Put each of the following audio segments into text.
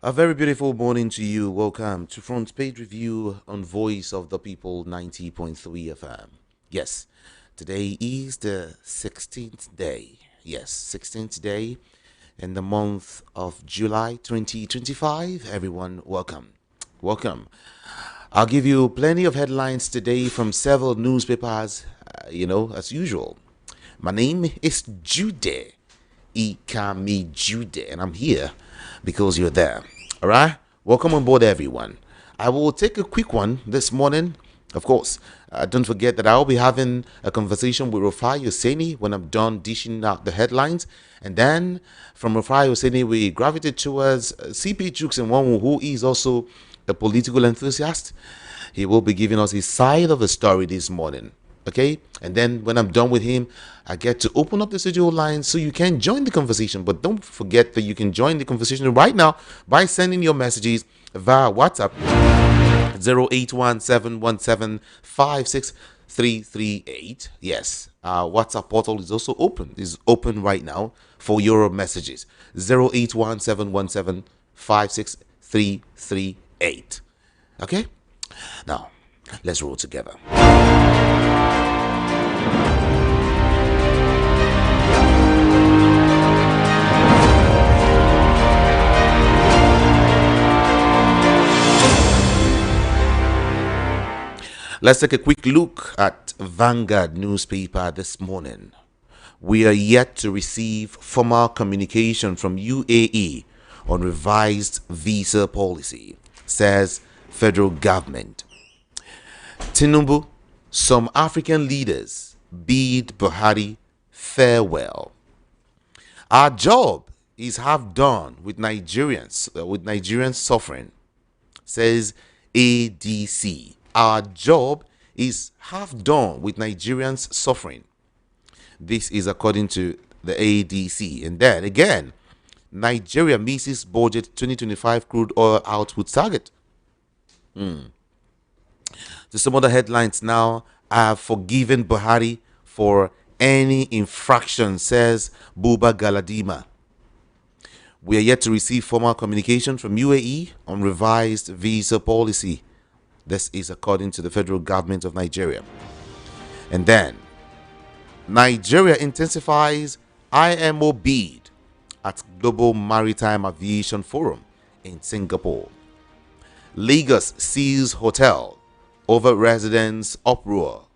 A very beautiful morning to you. Welcome to Front Page Review on Voice of the People 90.3 FM. Yes, today is the 16th day. Yes, 16th day in the month of July 2025. Everyone, welcome. Welcome. I'll give you plenty of headlines today from several newspapers, as usual. My name is Jude. Ikami Jude, and I'm here because you're there. All right, welcome on board, everyone. I will take a quick one this morning. Of course, don't forget that I'll be having a conversation with Rufai Hosseini when I'm done dishing out the headlines. And then from Rufai Hosseini, we gravitate towards CP Jukes and one who is also a political enthusiast. He will be giving us his side of the story this morning. Okay, and then when I'm done with him, I get to open up the studio line so you can join the conversation. But don't forget that you can join the conversation right now by sending your messages via WhatsApp 08171756338. Yes, our WhatsApp portal is also open right now for your messages. 08171756338. Okay, now let's roll together. Let's take a quick look at Vanguard newspaper this morning. We are yet to receive formal communication from UAE on revised visa policy, says federal government. Tinubu, some African leaders bid Buhari farewell. Our job is half done with Nigerians suffering, says ADC. Our job is half done with Nigerians suffering. This is according to the ADC. And then again, Nigeria misses budget 2025 crude oil output target. To some other headlines now. I have forgiven Buhari for any infraction, says Buba Galadima. We are yet to receive formal communication from UAE on revised visa policy. This is according to the federal government of Nigeria. And then, Nigeria intensifies IMO bid at Global Maritime Aviation Forum in Singapore. Lagos sees hotel over residents' uproar.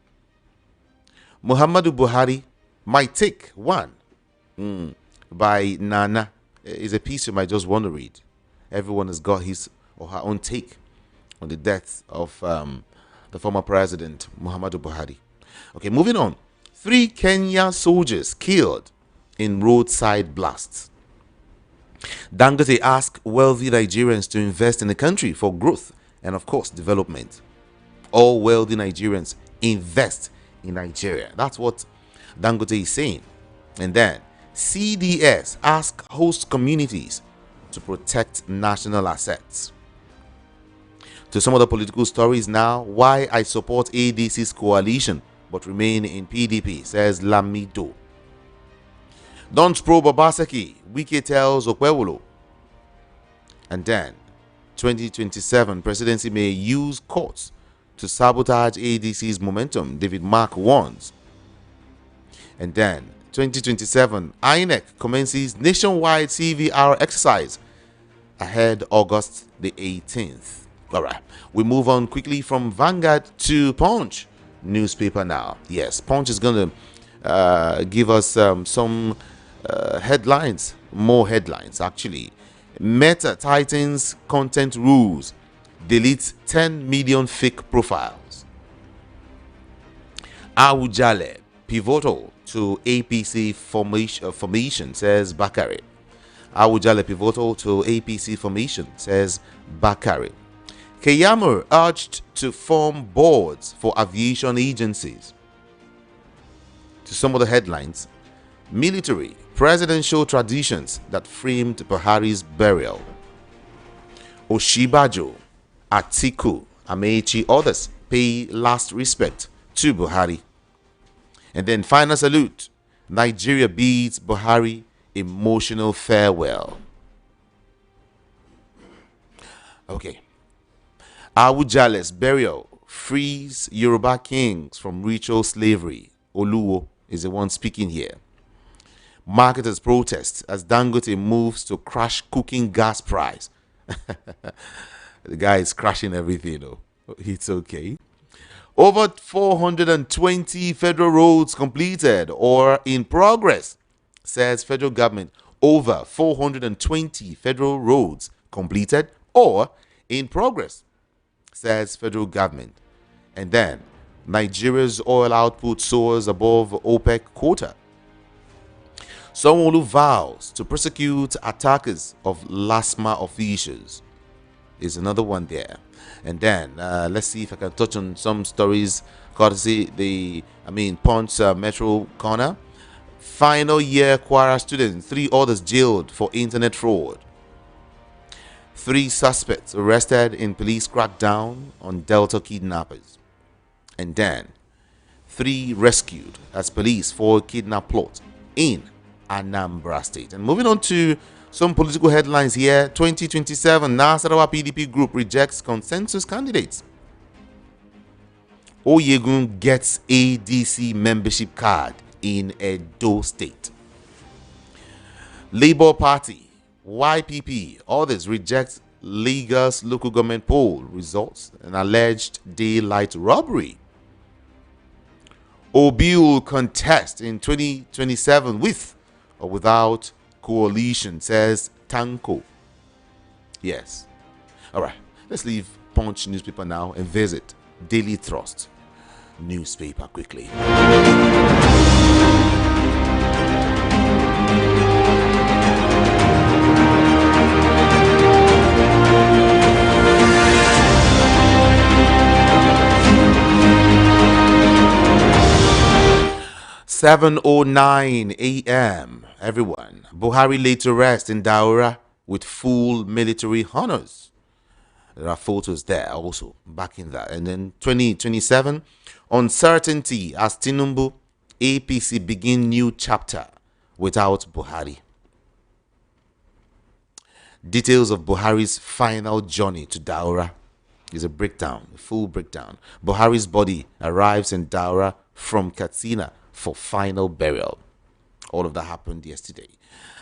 Muhammadu Buhari might take one by Nana is a piece you might just want to read. Everyone has got his or her own take on the death of the former president, Muhammadu Buhari. Okay, moving on. 3 Kenyan soldiers killed in roadside blasts. Dangote asked wealthy Nigerians to invest in the country for growth and, of course, development. All wealthy Nigerians invest in Nigeria. That's what Dangote is saying. And then CDS asked host communities to protect national assets. To some of the political stories now. Why I support ADC's coalition but remain in PDP, says Lamido. Don't probe Obaseki, Wike tells Okwewolo. And then 2027 presidency may use courts to sabotage ADC's momentum, David Mark warns. And then 2027 INEC commences nationwide CVR exercise ahead August the 18th. All right, we move on quickly from Vanguard to Punch newspaper now. Yes, Punch is going to give us some headlines, more headlines actually. Meta tightens content rules, deletes 10 million fake profiles. Awujale, pivotal to APC formation, says Bakari. Awujale, pivotal to APC formation, says Bakari. Keyamo urged to form boards for aviation agencies. To some of the headlines. Military, presidential traditions that framed Buhari's burial. Oshibajo, Atiku, Amechi, others pay last respect to Buhari. And then final salute. Nigeria bids Buhari emotional farewell. Okay. Awujale's burial frees Yoruba kings from ritual slavery. Oluwo is the one speaking here. Marketers protest as Dangote moves to crash cooking gas price. The guy is crashing everything, though. It's okay. Over 420 federal roads completed or in progress, says federal government. Over 420 federal roads completed or in progress, says federal government. And then Nigeria's oil output soars above OPEC quota. Someone who vows to prosecute attackers of LASMA officials is another one there. And then let's see if I can touch on some stories courtesy Punch Metro Corner. Final year Kwara students, 3 others jailed for internet fraud. 3 suspects arrested in police crackdown on Delta kidnappers. And then 3 rescued as police for kidnap plot in Anambra State. And moving on to some political headlines here. 2027 Nasarawa PDP group rejects consensus candidates. Oyegun gets ADC membership card in Edo State. Labour Party, YPP, others reject Lagos local government poll results and alleged daylight robbery. Obi will contest in 2027 with or without coalition, says Tanko. Yes. All right. Let's leave Punch newspaper now and visit Daily Trust newspaper quickly. 7:09 a.m. Everyone. Buhari laid to rest in Daura with full military honors. There are photos there also backing that. And then 2027, uncertainty as Tinubu, APC begin new chapter without Buhari. Details of Buhari's final journey to Daura is a breakdown, a full breakdown. Buhari's body arrives in Daura from Katsina for final burial. All of that happened yesterday.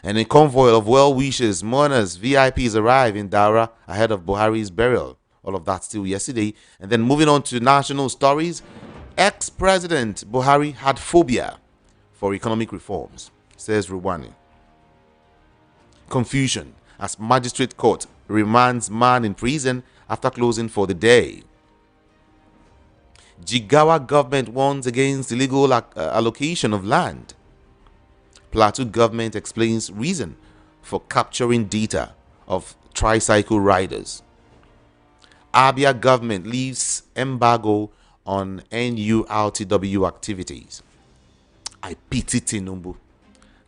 And a convoy of well-wishers, mourners, VIPs arrive in Daura ahead of Buhari's burial. All of that still yesterday. And then moving on to national stories, ex-president Buhari had phobia for economic reforms, says Rwani. Confusion as magistrate court remands man in prison after closing for the day. Jigawa government warns against illegal allocation of land. Plateau government explains reason for capturing data of tricycle riders. Abia government leaves embargo on NURTW activities. I pity Tinubu.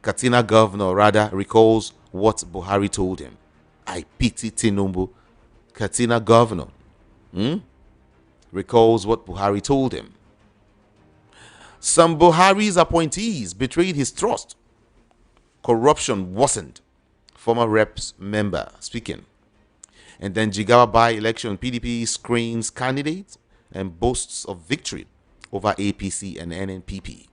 Katsina Governor Radda recalls what Buhari told him. I pity Tinubu. Katsina Governor recalls what Buhari told him. Some Buhari's appointees betrayed his trust. Corruption worsened. Former reps member speaking. And then Jigawa by-election, PDP screens candidates and boasts of victory over APC and NNPP.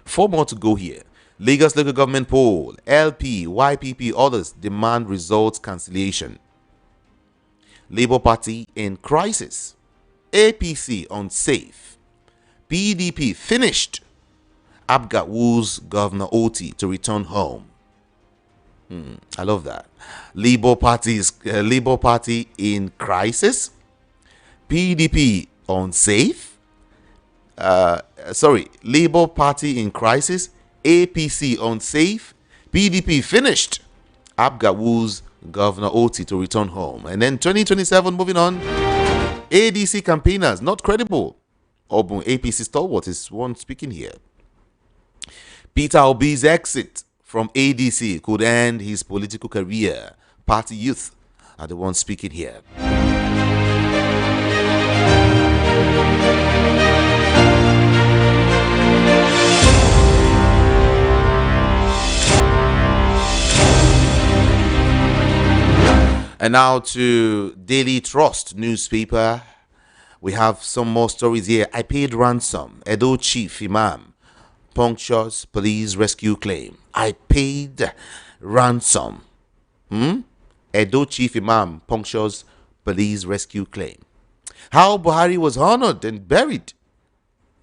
4 more to go here. Lagos local government poll, LP, YPP, others demand results cancellation. Labour Party in crisis. APC unsafe. PDP finished. Abga woos Governor Oti to return home. I love that. Labour Party in crisis. PDP unsafe. Labour Party in crisis. APC unsafe. PDP finished. Abga woos Governor Oti to return home. And then 2027, moving on. ADC campaigners not credible. Obun APC stalwart is one speaking here. Peter Obi's exit from ADC could end his political career. Party youth are the ones speaking here. And now to Daily Trust newspaper. We have some more stories here. I paid ransom. Edo Chief Imam punctures police rescue claim. I paid ransom. Edo Chief Imam punctures police rescue claim. How Buhari was honored and buried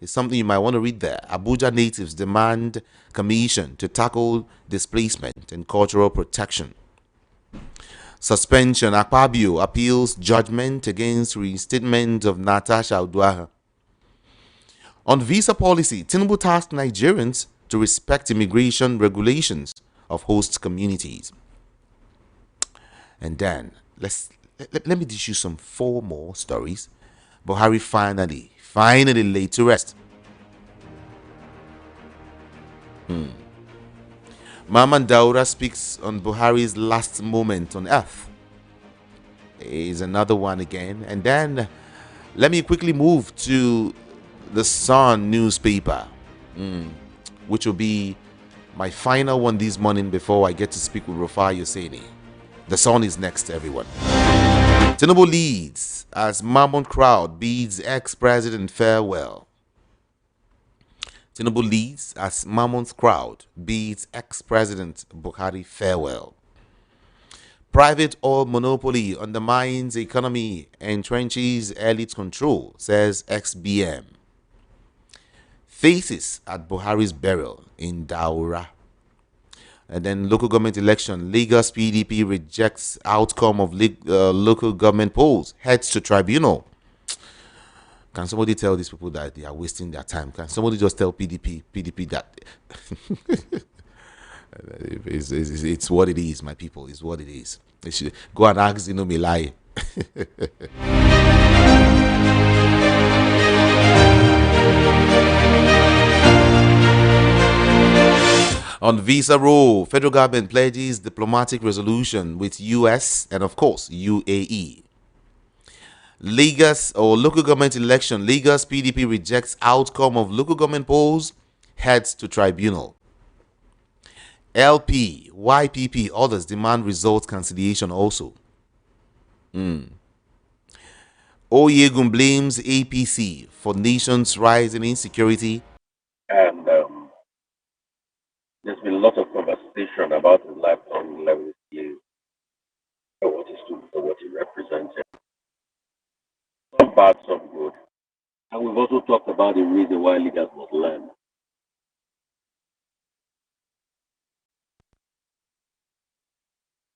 is something you might want to read there. Abuja natives demand commission to tackle displacement and cultural protection. Suspension. Akpabio appeals judgment against reinstatement of Natasha Uduaghan. On visa policy, Tinubu tasked Nigerians to respect immigration regulations of host communities. And then let me dish you some 4 more stories. Buhari finally laid to rest. Maman Daura speaks on Buhari's last moment on earth. Is another one again. And then let me quickly move to the Sun newspaper, which will be my final one this morning before I get to speak with Rufai Yoseni. The Sun is next, everyone. Tinubu leads as mammoth crowd bids ex-president farewell. Tinubu leads as mammoth crowd bids ex-president Buhari farewell. Private oil monopoly undermines economy, entrenches elite control, says XBM. Faces at Buhari's burial in Daura. And then local government election. Lagos PDP rejects outcome of local government polls. Heads to tribunal. Can somebody tell these people that they are wasting their time? Can somebody just tell PDP that it's what it is, my people. It's what it is. They should go and ask Milai. On visa rule, federal government pledges diplomatic resolution with US and of course UAE. Lagos or local government election. Lagos PDP rejects outcome of local government polls, heads to tribunal. LP, YPP, others demand results conciliation also. Oyegun blames APC for nation's rising insecurity. And there's been a lot of conversation about his lifetime 11 years, and what he stood for, what he represented. Some bad, some good. And we've also talked about the reason why leaders must learn.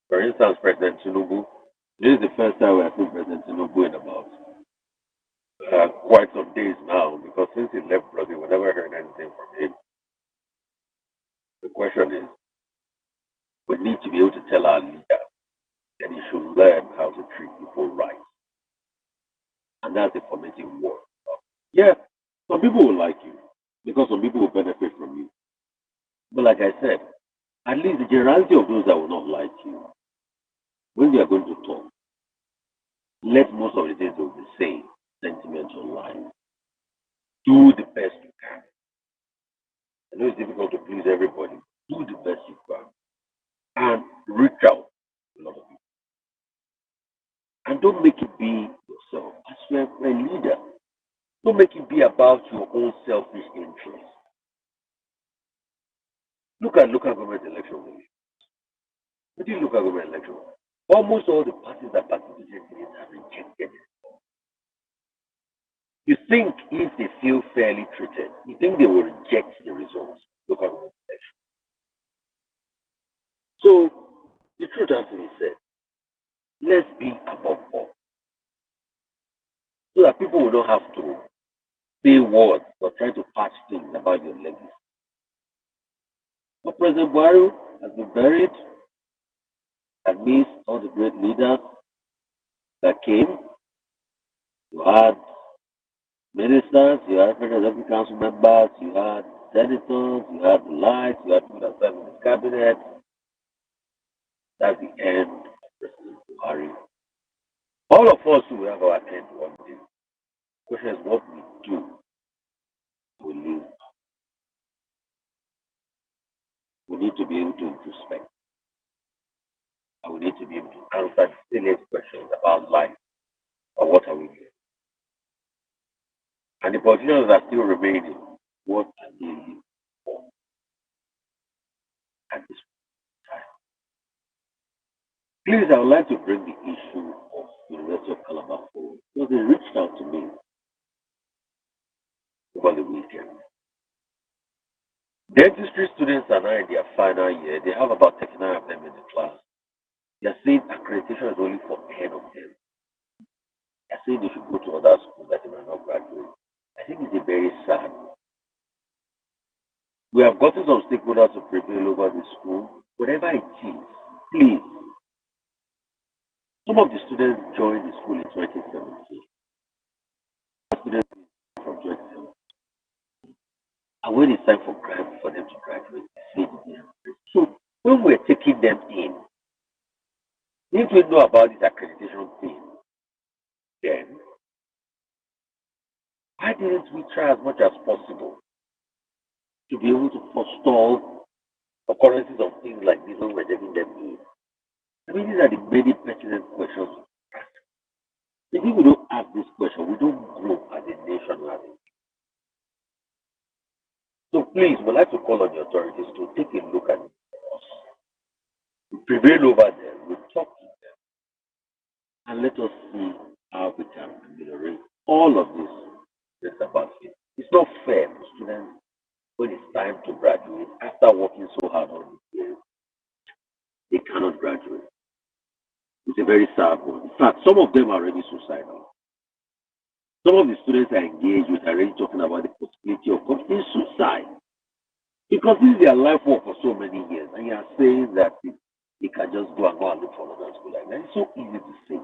For instance, President Tinubu, this is the first time we have seen President Tinubu in about quite some days now, because since he left Brazil, we never heard anything from him. The question is, we need to be able to tell our leader that he should learn how to treat people right. And that's the formative work. Yeah, some people will like you because some people will benefit from you. But like I said, at least the generality of those that will not like you, when you are going to talk, let most of the things they will be saying sentimental lines. Do the best you can. I know it's difficult to please everybody. Do the best you can. And reach out to a lot of people. And don't make it be yourself. As you're a leader, don't make it be about your own selfish interest. Look at local government elections. What do you look at government elections? Almost all the parties that participated in it have rejected it. You think if they feel fairly treated, you think they will reject the results of local government elections. So the truth has to be said. Let's be above all. So that people will not have to say words or try to patch things about your legacy. But President Buhari has been buried amidst all the great leaders that came. You had ministers, you had federal executive council members, you had senators, you had the likes, you had people that served in the cabinet. That's the end of President Buhari. All of us will have our end one day. The question is what we do to live. We need to be able to introspect. And we need to be able to answer the salient politicians are still remaining. What are they looking for at this time? Please, I would like to bring the issue of University of Calabar forward. So they reached out to me over the weekend. Dentistry students are now in their final year. They have about 39 of them in the class. They are saying accreditation is only for 10 of them. They are saying they should go to other schools that they might not graduate. I think it's a very sad. We have gotten some stakeholders to prevail over the school. Whatever it is, please. Some of the students joined the school in 2017. Students from 2017. And when it's time for them to graduate, they say they didn't. So when we're taking them in, if we know about this accreditation thing, then why didn't we try as much as possible to be able to forestall occurrences of things like this when we're taking them in? I mean, these are the many pertinent questions we ask. If we don't ask this question, we don't grow as a nation. So please, we'd like to call on the authorities to take a look at us. We prevail over them, we talk to them, and let us see how we can ameliorate all of this that's about it. It's not fair for students when it's time to graduate after working so hard all these years. They cannot graduate. It's a very sad one. In fact, some of them are already suicidal. Some of the students are engaged with already talking about the possibility of committing suicide. Because this is their life work for so many years. And you are saying that they can just go and look for another school like that. It's so easy to say.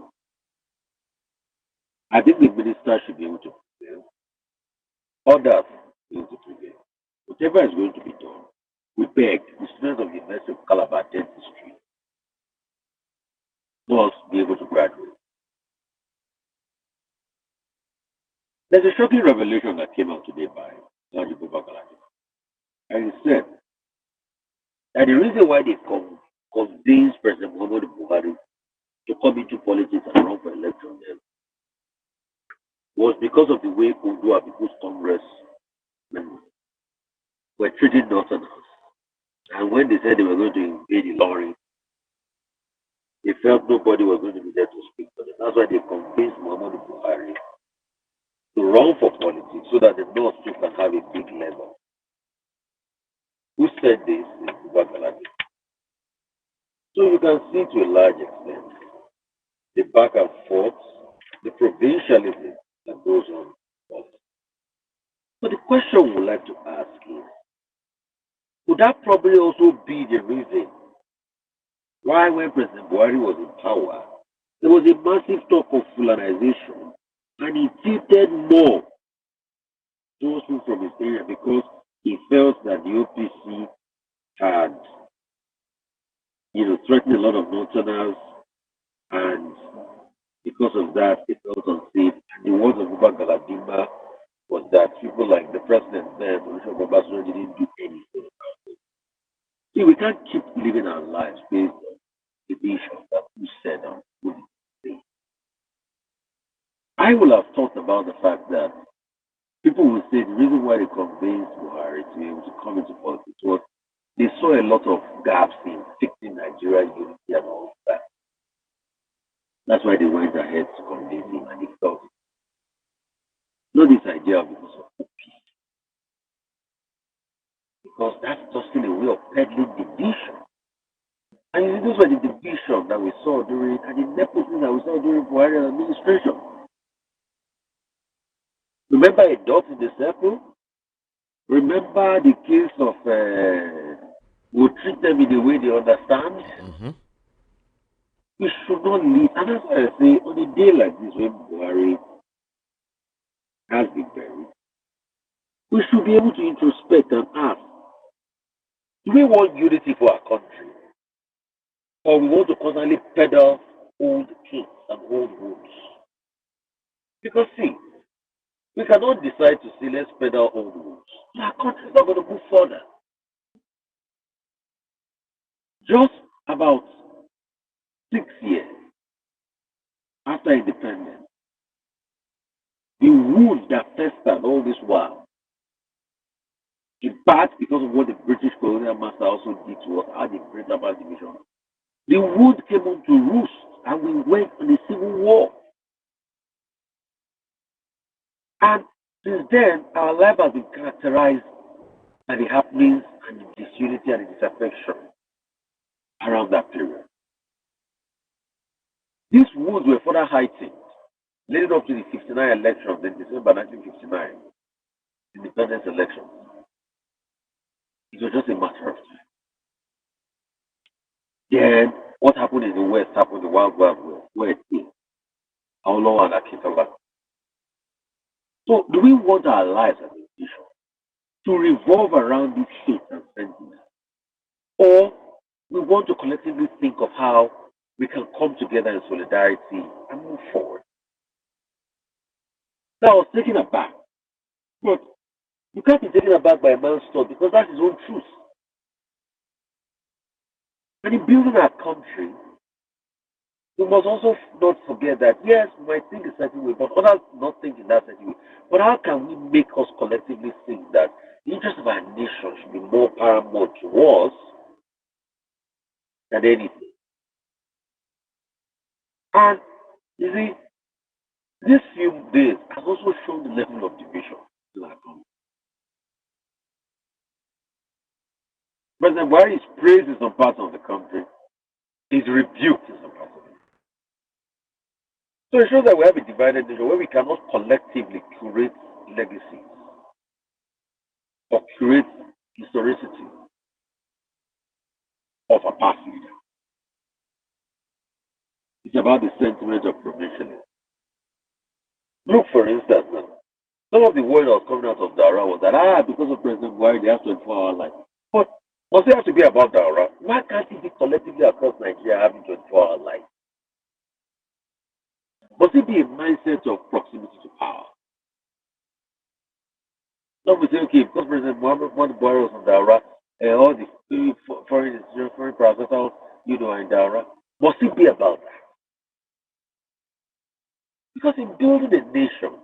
I think the minister should be able to prevail. Others be able to prevail. Whatever is going to be done, we beg the students of the University of Calabar Dentistry must be able to graduate. There's a shocking revelation that came out today by Tinubu. And he said that the reason why they convinced President Buhari to come into politics and run for election then was because of the way Udua People's Congress members were treating Northerners. And when they said they were going to invade the lorry, they felt nobody was going to be there to speak for them. That's why they convinced Muhammadu Buhari to run for politics so that the North too can have a big level. Who said this is Buhari. So you can see to a large extent the back and forth, the provincialism that goes on. But the question we would like to ask is, would that probably also be the reason why when President Buhari was in power, there was a massive talk of Fulanization and he tilted more those people from his area because he felt that the OPC had, threatened a lot of Northerners, and because of that, it felt unsafe. And the words of Uba Galadima was that people like the president then, Olusegun Obasanjo, didn't do anything about it. See, we can't keep living our lives based on the vision that who said and who did say. I will have talked about the fact that people will say the reason why they convinced Buhari to be able to come into politics was they saw a lot of gaps in fixing Nigeria unity and all of that. That's why they went ahead to convince him and he felt it. Not this idea of because of peace. Because that's just in a way of peddling division. And those were the division that we saw during, and the nepotism that we saw during Buhari administration. Remember a dot in the circle? Remember the case of we'll treat them in the way they understand? Mm-hmm. We should not leave. And that's why I say, on a day like this, when Buhari has been buried, we should be able to introspect and ask, do we want unity for our country? Or we want to constantly peddle old kings and old rules? Because see, we cannot decide to say let's peddle old rules. Our country is not going to move further. Just about 6 years after independence, the wound that festered all this while, in part because of what the British colonial master also did to us, how they brought about division, the wound came on to roost and we went on a civil war. And since then, our life has been characterized by the happenings and the disunity and the disaffection around that period. These wounds were further heightened leading up to the 59 elections in December 1959, independence elections. It was just a matter of time. Then what happened in the West happened in the Wild Wild West, where it is. Aulo and Akitola. So do we want our lives as a nation to revolve around this hate and sentiment? Or we want to collectively think of how we can come together in solidarity and move forward? Now I was taken aback. But you can't be taken aback by a man's thought because that's his own truth. And in building our country, we must also not forget that yes, we might think a certain way, but others not think in that certain way. But how can we make us collectively think that the interest of our nation should be more paramount to us than anything? And you see, these few days has also shown the level of division in our country. President Buhari is praised in some parts of the country, is rebuked in some parts of it. So it shows that we have a divided nation where we cannot collectively curate legacy or curate historicity of a past leader. It's about the sentiment of provisioning. Look, for instance, now, some of the word that was coming out of Dara was that, because of President Buhari, they have 24-hour life. But must it have to be about Dara? Why can't it be collectively across Nigeria having 24-hour life? Must it be a mindset of proximity to power? Some will say, okay, because President Muhammad Buhari was in Dara, all the foreign institutions, foreign parastatals, are in Dara. Must it be about that? Because in building a nation,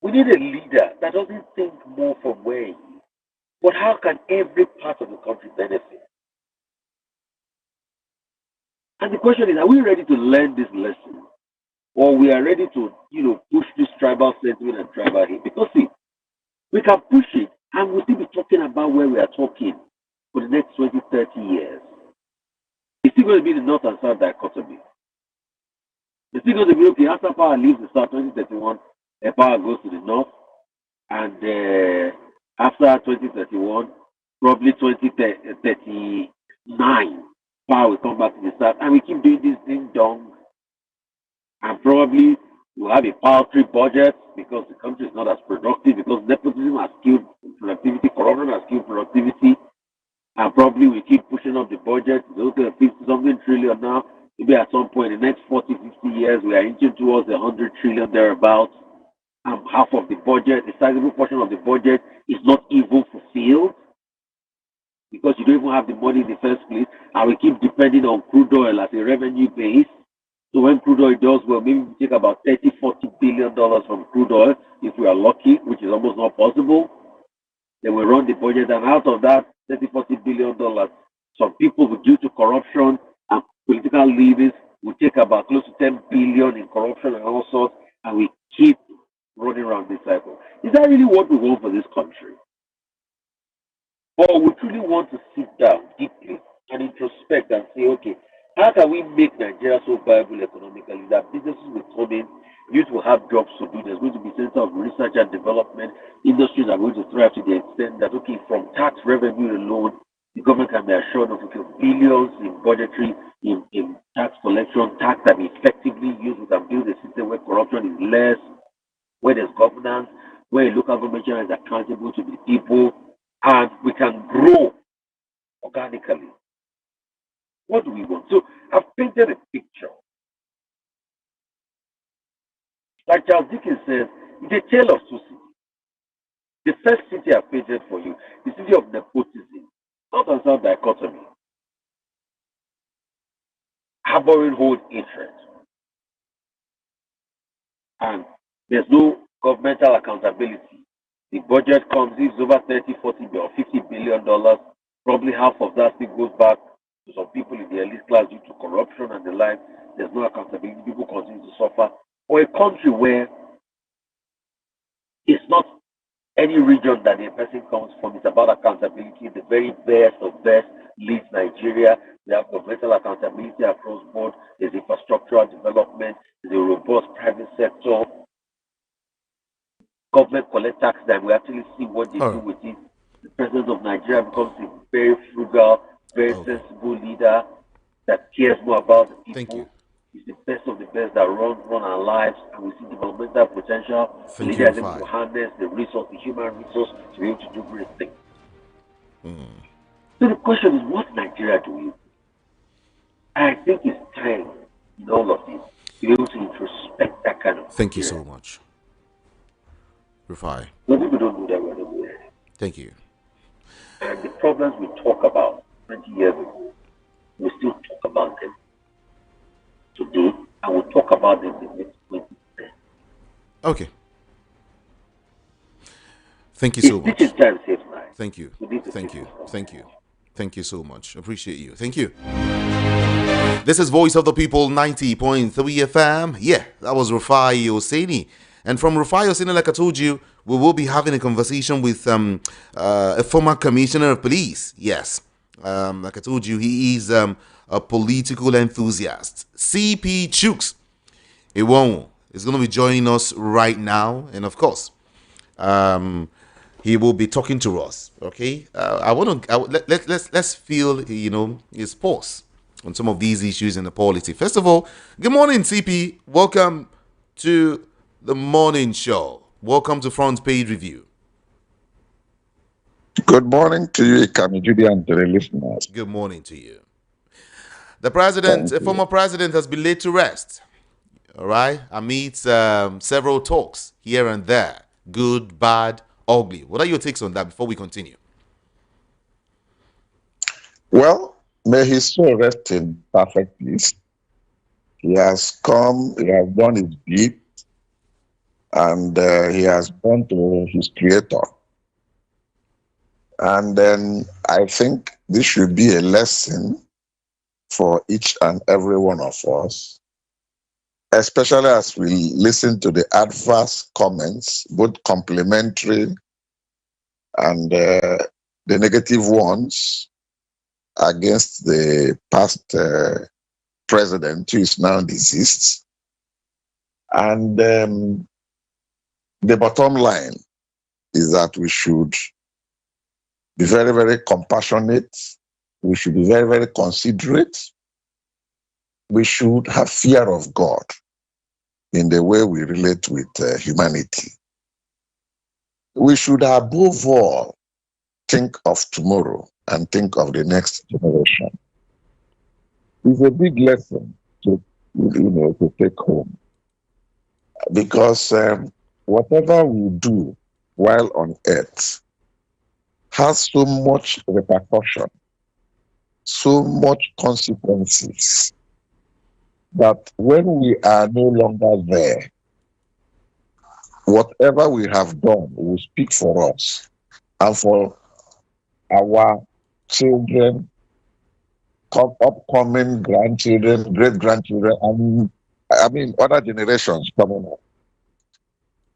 we need a leader that doesn't think more from where he is, but how can every part of the country benefit? And the question is, are we ready to learn this lesson? Or we are ready to, push this tribal sentiment and tribal hate? Because see, we can push it and we'll still be talking about where we are talking for the next 20, 30 years. It's still going to be the North and South dichotomy. It's still going to be, okay, after power leaves the South 2031, power goes to the North. And after 2031, probably 2039, power will come back to the South. And we keep doing this ding dong. And probably we'll have a paltry budget because the country is not as productive, because nepotism has killed productivity, corruption has killed productivity, and probably we keep pushing up the budget. It's okay, 50-something trillion now. Maybe at some point in the next 40, 50 years, we are inching towards the 100 trillion thereabouts. And half of the budget, a sizable portion of the budget, is not even fulfilled because you don't even have the money in the first place. And we keep depending on crude oil as a revenue base. So when crude oil does well, maybe we take about $30-40 billion from crude oil if we are lucky, which is almost not possible. Then we run the budget, and out of that $30-40 billion, some people, due to corruption and political leaders, will take about close to 10 billion in corruption and all sorts, and we keep running around this cycle. Is that really what we want for this country? Or we truly want to sit down deeply and introspect and say, okay, how can we make Nigeria so viable economically that businesses will come in, youth will have jobs to do, there's going to be center of research and development, industries are going to thrive to the extent that, okay, from tax revenue alone, the government can be assured of billions in budgetary, in tax collection, tax that be effectively used. We can build a system where corruption is less, where there's governance, where a local government is accountable to the people, and we can grow organically. What do we want? So I've painted a picture. Like Charles Dickens says, it's a tale of two cities. The first city I've painted for you, the city of nepotism, North and South dichotomy, harboring hold interest. And there's no governmental accountability. The budget comes, it's over 30, 40 or $50 billion. Probably half of that still goes back to some people in the elite class due to corruption and the like. There's no accountability. People continue to suffer. Or a country where it's not any region that a person comes from, it's about accountability. The very best of best leads Nigeria. We have governmental accountability across board. There's infrastructural development. There's a robust private sector. Government collect tax that we actually see what they do with it. The president of Nigeria becomes a very frugal, very sensible leader that cares more about the people. Thank you. He's the best of the best that run our lives, and we see developmental potential. The leader is able to harness the resource, the human resource, to be able to do great things. So the question is, what Nigeria do we do? I think it's time in all of this to be able to introspect that kind of. Thank you so much, Rufai. When people don't do that, we're not doing it. Thank you. And the problems we talk about 20 years ago, we still talk about them today, and we'll talk about them in the next 20 years. Okay. Thank you so much. Thank you. Thank you. Thank you. Thank you so much. Appreciate you. Thank you. This is Voice of the People 90.3 FM. Yeah, that was Rufai Oseni. And from Rufai Oseni, like I told you, we will be having a conversation with a former commissioner of police. Yes. Like I told you, he is a political enthusiast. CP Chooks Iwonwu is going to be joining us right now. And of course, he will be talking to us. Okay. Let's feel, his pulse on some of these issues in the polity. First of all, good morning, CP. Welcome to the morning show. Welcome to Front Page Review. Good morning to you, Kamijudi, and to the listeners. Good morning to you. The president, a former president, has been laid to rest. All right, amid several talks here and there, good, bad, ugly. What are your takes on that before we continue? Well, may his soul rest in perfect peace. He has come, he has done his deed, and he has gone to his creator. And then I think this should be a lesson for each and every one of us, especially as we listen to the adverse comments, both complimentary and the negative ones against the past president who is now deceased. And the bottom line is that we should be very, very compassionate. We should be very, very considerate. We should have fear of God in the way we relate with humanity. We should, above all, think of tomorrow and think of the next generation. It's a big lesson to take home, because whatever we do while on earth has so much repercussion, so much consequences, that when we are no longer there, whatever we have done will speak for us and for our children, upcoming grandchildren, great-grandchildren, and other generations coming up.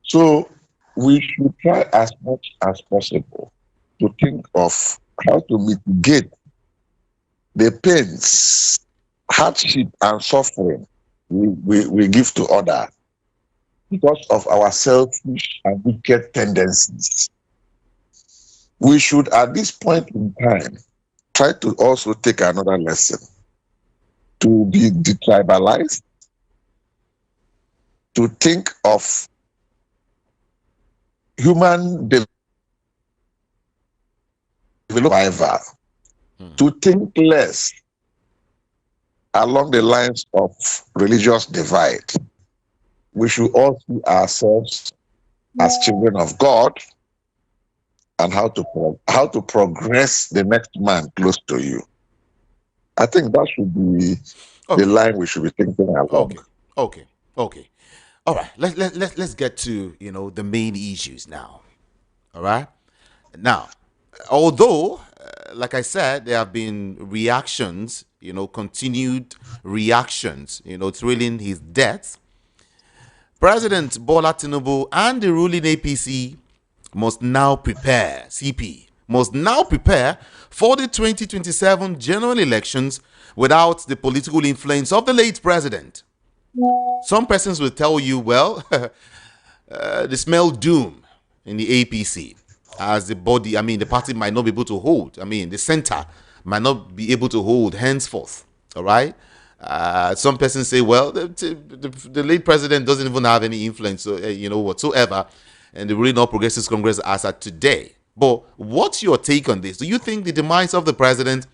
So we should try as much as possible to think of how to mitigate the pains, hardship, and suffering we give to others because of our selfish and wicked tendencies. We should, at this point in time, try to also take another lesson: to be detribalized, to think of human survival, to think less along the lines of religious divide. We should all see ourselves as children of God, and how to progress the next man close to you. I think that should be the line we should be thinking along. Okay. All right, let's get to, the main issues now. All right. Now, although, like I said, there have been reactions, continued reactions, thrilling his death. President Bola Tinubu and the ruling APC must now prepare, CP, must now prepare for the 2027 general elections without the political influence of the late president. Some persons will tell you, well, they smell doom in the APC as the body, the party might not be able to hold. The center might not be able to hold henceforth. All right. Some persons say, well, the late president doesn't even have any influence, whatsoever, and the ruling All Progressives Congress as at today. But what's your take on this? Do you think the demise of the president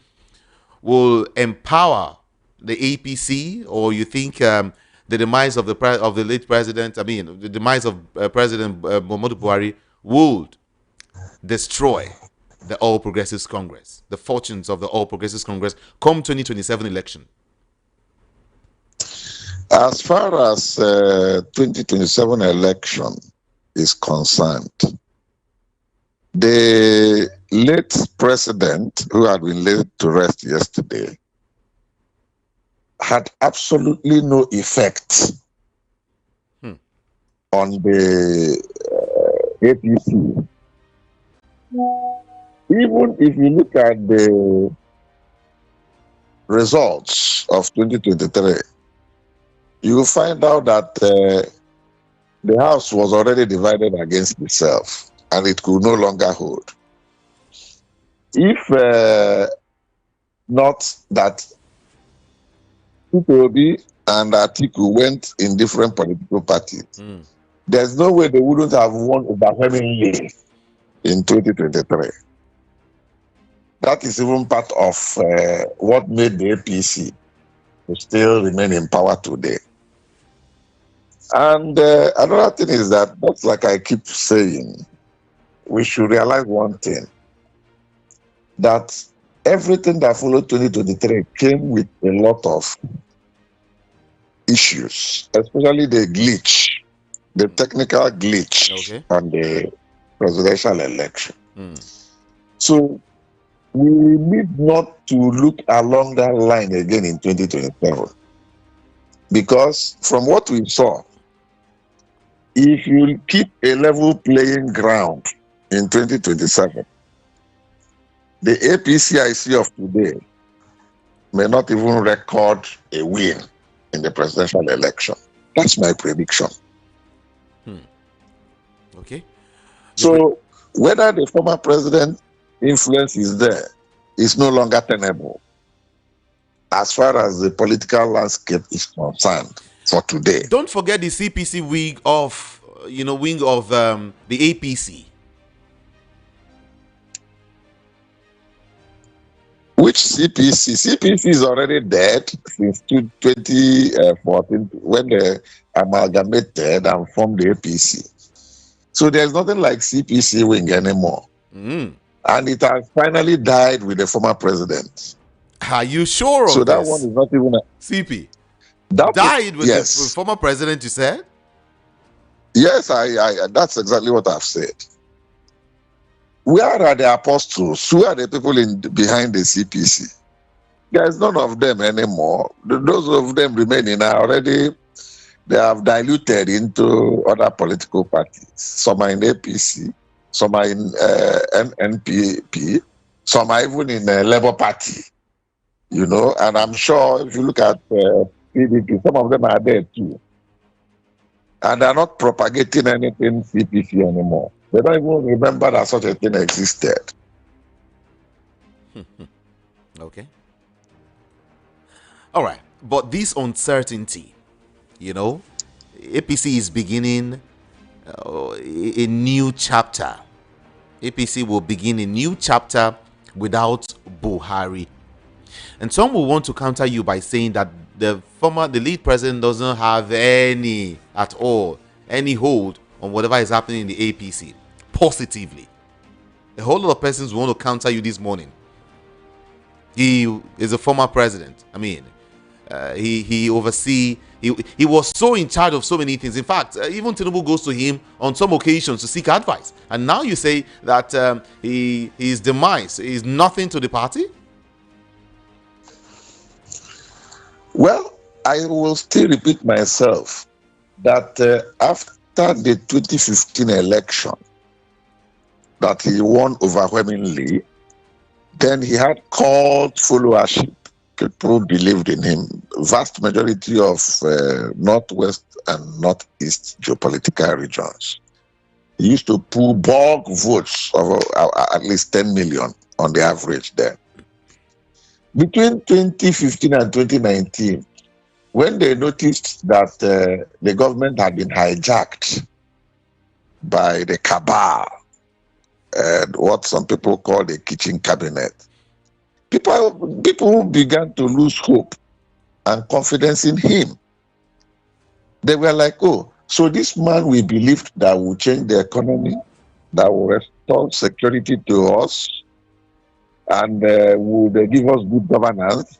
will empower the APC, or you think the demise of the late president, the demise of President Muhammadu Buhari, would destroy the All Progressives Congress, the fortunes of the All Progressives Congress come 2027 election? As far as 2027 election is concerned, the late president, who had been laid to rest yesterday, had absolutely no effect on the APC. Even if you look at the results of 2023, you will find out that the House was already divided against itself and it could no longer hold. If not that Tinubu and Atiku went in different political parties, there's no way they wouldn't have won overwhelmingly in 2023. That is even part of what made the APC to still remain in power today. And another thing is that, just like I keep saying, we should realize one thing, that everything that followed 2023 came with a lot of issues, especially the glitch, the technical glitch on the presidential election. So we need not to look along that line again in 2027. Because from what we saw, if you keep a level playing ground in 2027, the APCIC of today may not even record a win in the presidential election. That's my prediction. Okay. So whether the former president influence is there is no longer tenable as far as the political landscape is concerned for today. Don't forget the CPC wing of the APC. Which CPC? CPC is already dead since 2014 when they amalgamated and formed the APC. So there's nothing like CPC wing anymore. And it has finally died with the former president. Are you sure of this? So that one is not even a CP. That died with the former president, you said? Yes, I that's exactly what I've said. Where are the apostles? Who are the people behind the CPC? There's none of them anymore. Those of them remaining are already, they have diluted into other political parties. Some are in APC, some are in NPP, some are even in the Labour Party. And I'm sure if you look at PDP, some of them are there too. And they're not propagating anything CPC anymore. They don't even remember that such a thing existed. Okay. All right. But this uncertainty, APC is beginning a new chapter. APC will begin a new chapter without Buhari. And some will want to counter you by saying that the lead president doesn't have any hold on whatever is happening in the APC positively. A whole lot of persons want to counter you this morning. He is a former president. He oversee he was so in charge of so many things. In fact, even Tinubu goes to him on some occasions to seek advice. And now you say that his demise is nothing to the party? Well, I will still repeat myself that after the 2015 election that he won overwhelmingly, then he had called followership. People believed in him. Vast majority of Northwest and Northeast geopolitical regions. He used to pull bulk votes of at least 10 million on the average there. Between 2015 and 2019, when they noticed that the government had been hijacked by the cabal, what some people call the kitchen cabinet, people began to lose hope and confidence in him. They were like, oh, so this man we believed that will change the economy, that will restore security to us, and would give us good governance,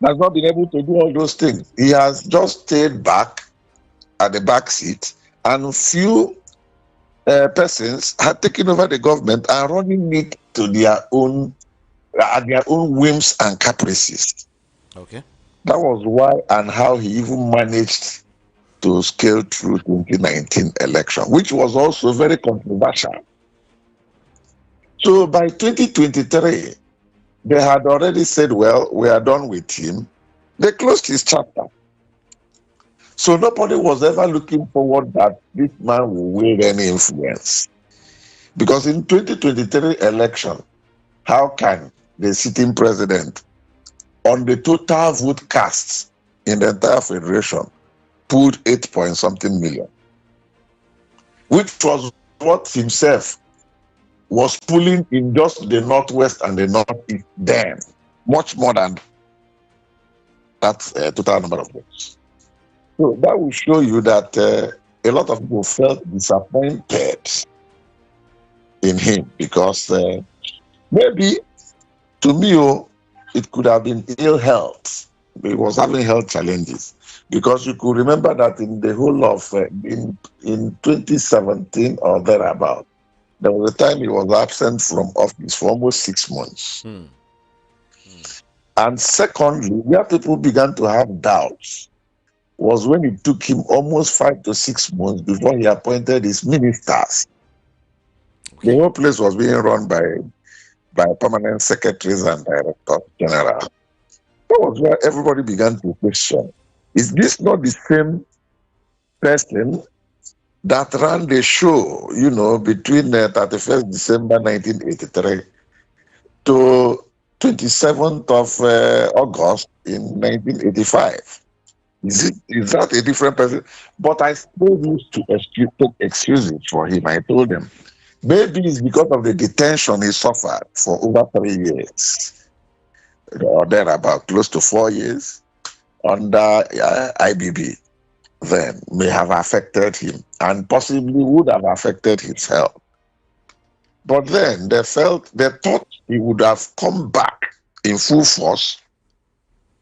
has not been able to do all those things. He has just stayed back at the back seat, and few persons had taken over the government and running it to their own whims and caprices. Okay. That was why and how he even managed to scale through 2019 election, which was also very controversial. So by 2023, they had already said, well, we are done with him. They closed his chapter. So nobody was ever looking forward that this man will wield any influence. Because in 2023 election, how can the sitting president, on the total vote cast in the entire federation, pulled 8 point something million, which was what himself was pulling in just the Northwest and the Northeast then, much more than that total number of votes. So that will show you that a lot of people felt disappointed in him because maybe, to me, it could have been ill health. He was having health challenges. Because you could remember that in the whole of, in 2017 or thereabout, there was a time he was absent from office for almost 6 months. And secondly, where people began to have doubts was when it took him almost 5 to 6 months before he appointed his ministers. The whole place was being run by permanent secretaries and directors general. That was where everybody began to question, is this not the same person that ran the show, between 31st December 1983 to 27th of August in 1985? Is that a different person? But I still used to take excuses for him. I told them, maybe it's because of the detention he suffered for over 3 years, or thereabout, close to 4 years, under IBB, then may have affected him and possibly would have affected his health. But then they thought he would have come back in full force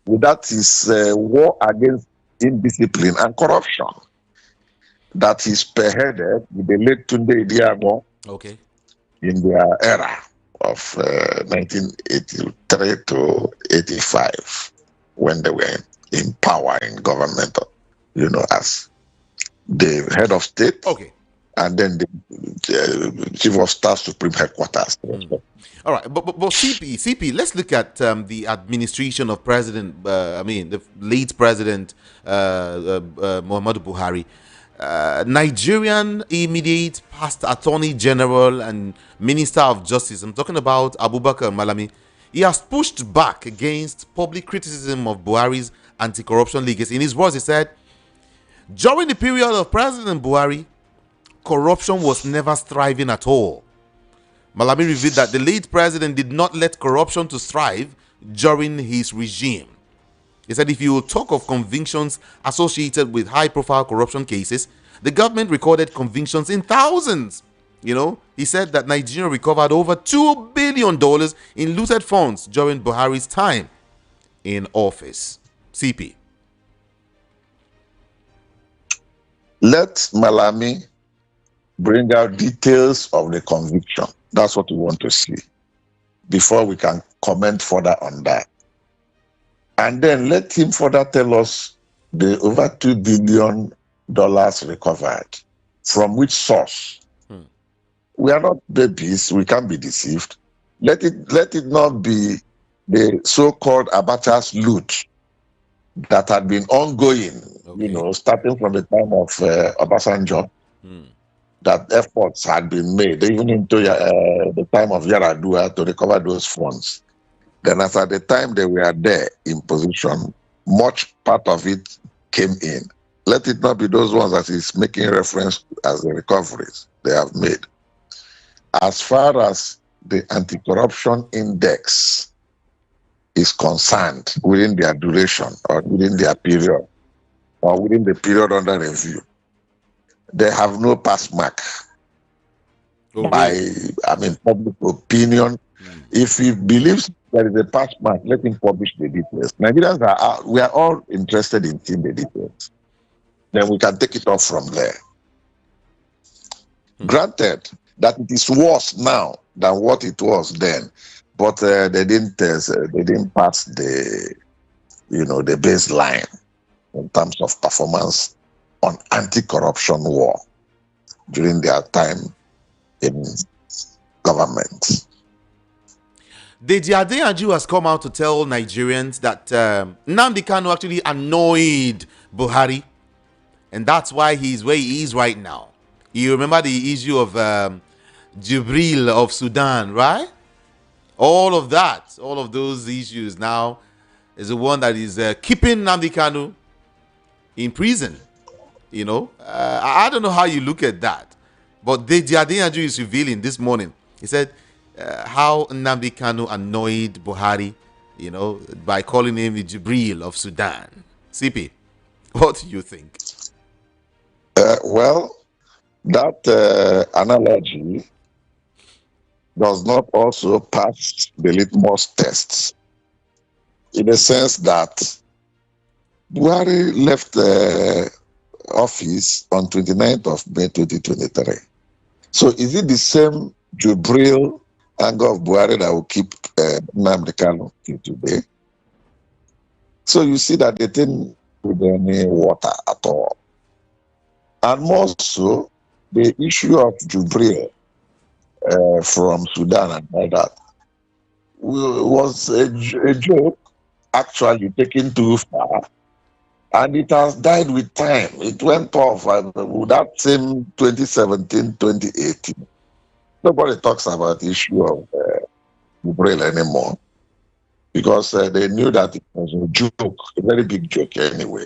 without his war against indiscipline and corruption that he spearheaded with the late Tunde Idiago in their era of 1983 to 85, when they were in power in government, as the head of state, and then the chief of staff, supreme headquarters. All right, but CP, let's look at the administration of the late President Muhammadu Buhari. Nigerian immediate past Attorney General and Minister of Justice, I'm talking about Abubakar Malami, he has pushed back against public criticism of Buhari's anti-corruption legacy. In his words, he said, during the period of President Buhari, corruption was never thriving at all. Malami revealed that the late president did not let corruption to thrive during his regime. He said if you will talk of convictions associated with high-profile corruption cases, the government recorded convictions in thousands. He said that Nigeria recovered over $2 billion in looted funds during Buhari's time in office. CP. Let Malami bring out details of the conviction. That's what we want to see before we can comment further on that. And then let him further tell us the over $2 billion recovered from which source. We are not babies, we can't be deceived. Let it not be the so-called Abacha's loot that had been ongoing, starting from the time of Obasanjo, that efforts had been made, even into the time of Yaradua, to recover those funds. Then as at the time they were there in position, much part of it came in. Let it not be those ones that is making reference as the recoveries they have made. As far as the anti-corruption index is concerned within their duration or within their period or within the period under review, they have no pass mark by public opinion. If he believes there is a pass mark, let him publish the details. Nigerians we are all interested in seeing the details. Then we can take it off from there. Granted that it is worse now than what it was then, but they didn't pass the the baseline in terms of performance on anti-corruption war during their time in government. Deji Adeyanju has come out to tell Nigerians that Nnamdi Kanu actually annoyed Buhari, and that's why he's where he is right now. You remember the issue of Jibril of Sudan, right? All of those issues now is the one that is keeping Nnamdi Kanu in prison. I don't know how you look at that, but Deji Adeyanju is revealing this morning. He said how Nnamdi Kanu annoyed Buhari, by calling him the Jibril of Sudan. CP, what do you think? Well, that analogy does not also pass the litmus tests, in the sense that Buhari left office on 29th of May 2023. So is it the same Jubril anger of Buhari that will keep Nnamdi Kanu till today? So you see that they didn't put any water at all. And more so, the issue of Jubril from Sudan and all that was a joke, actually taken too far. And it has died with time. It went off with that same 2017, 2018. Nobody talks about the issue of Jubril anymore, because they knew that it was a joke, a very big joke anyway.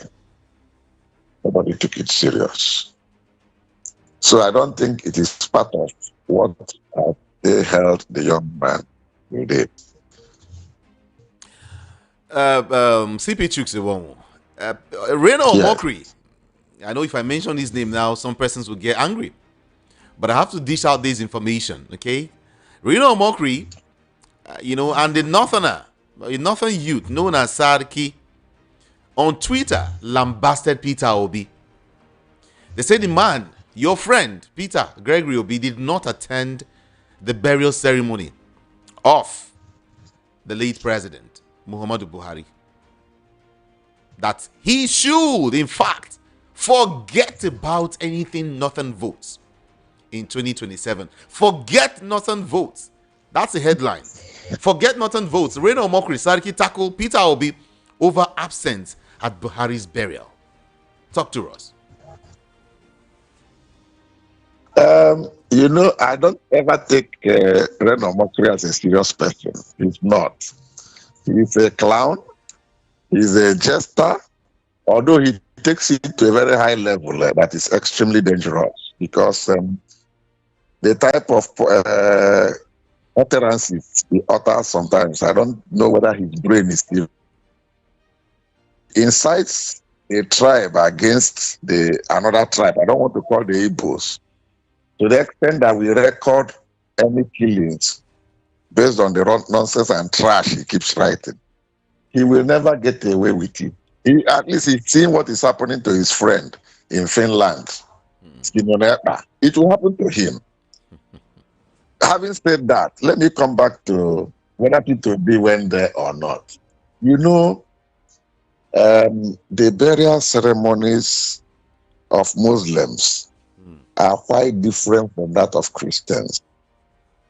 Nobody took it serious. So I don't think it is part of what they held the young man who did. CP Chukwuemeka, Reno Mokri. I know if I mention his name now, some persons will get angry, but I have to dish out this information, okay? Reno Mokri, and the northern youth known as Sarki, on Twitter lambasted Peter Obi. They said the man, your friend Peter Gregory Obi, did not attend the burial ceremony of the late president Muhammadu Buhari. That he should, in fact, forget about anything Northern votes in 2027. Forget Northern votes. That's the headline. Forget Northern votes. Reno Mokri Sarki tackled Peter Obi over absence at Buhari's burial. Talk to us. I don't ever take Reno Mokri as a serious person. He's not. He's a clown. He's a jester. Although he takes it to a very high level that is extremely dangerous, because the type of utterances he utters sometimes, I don't know whether his brain is still incites a tribe against another tribe. I don't want to call the Igbos, to the extent that we record any killings based on the nonsense and trash he keeps writing. He will never get away with it. At least he's seen what is happening to his friend in Finland. Simonetta. It will happen to him. Having said that, let me come back to whether P2B went there or not. You know, the burial ceremonies of Muslims are quite different from that of Christians.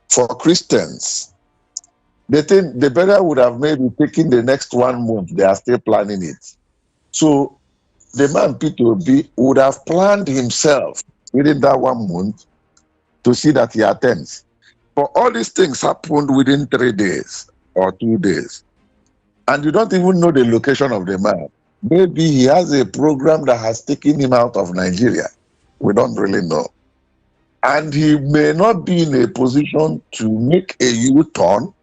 For Christians, they think the burial would have maybe taken the next 1 month. They are still planning it. So the man P2B would have planned himself within that 1 month to see that he attends. But all these things happened within 3 days or 2 days. And you don't even know the location of the man. Maybe he has a program that has taken him out of Nigeria. We don't really know. And he may not be in a position to make a U-turn,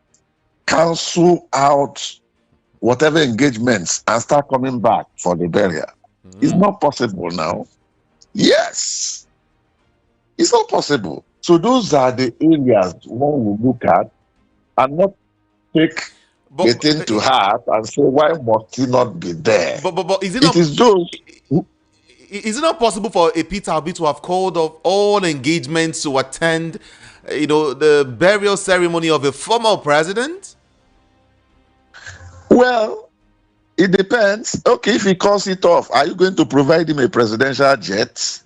cancel out whatever engagements, and start coming back for the burial. It's not possible now. Yes, it's not possible. So those are the areas one will look at and not take it into heart and say, why must he not be there? But is it It not? is those who, Is it not possible for a Peter Obi to have called off all engagements to attend, the burial ceremony of a former president? well, it depends. Okay, if he calls it off, are you going to provide him a presidential jet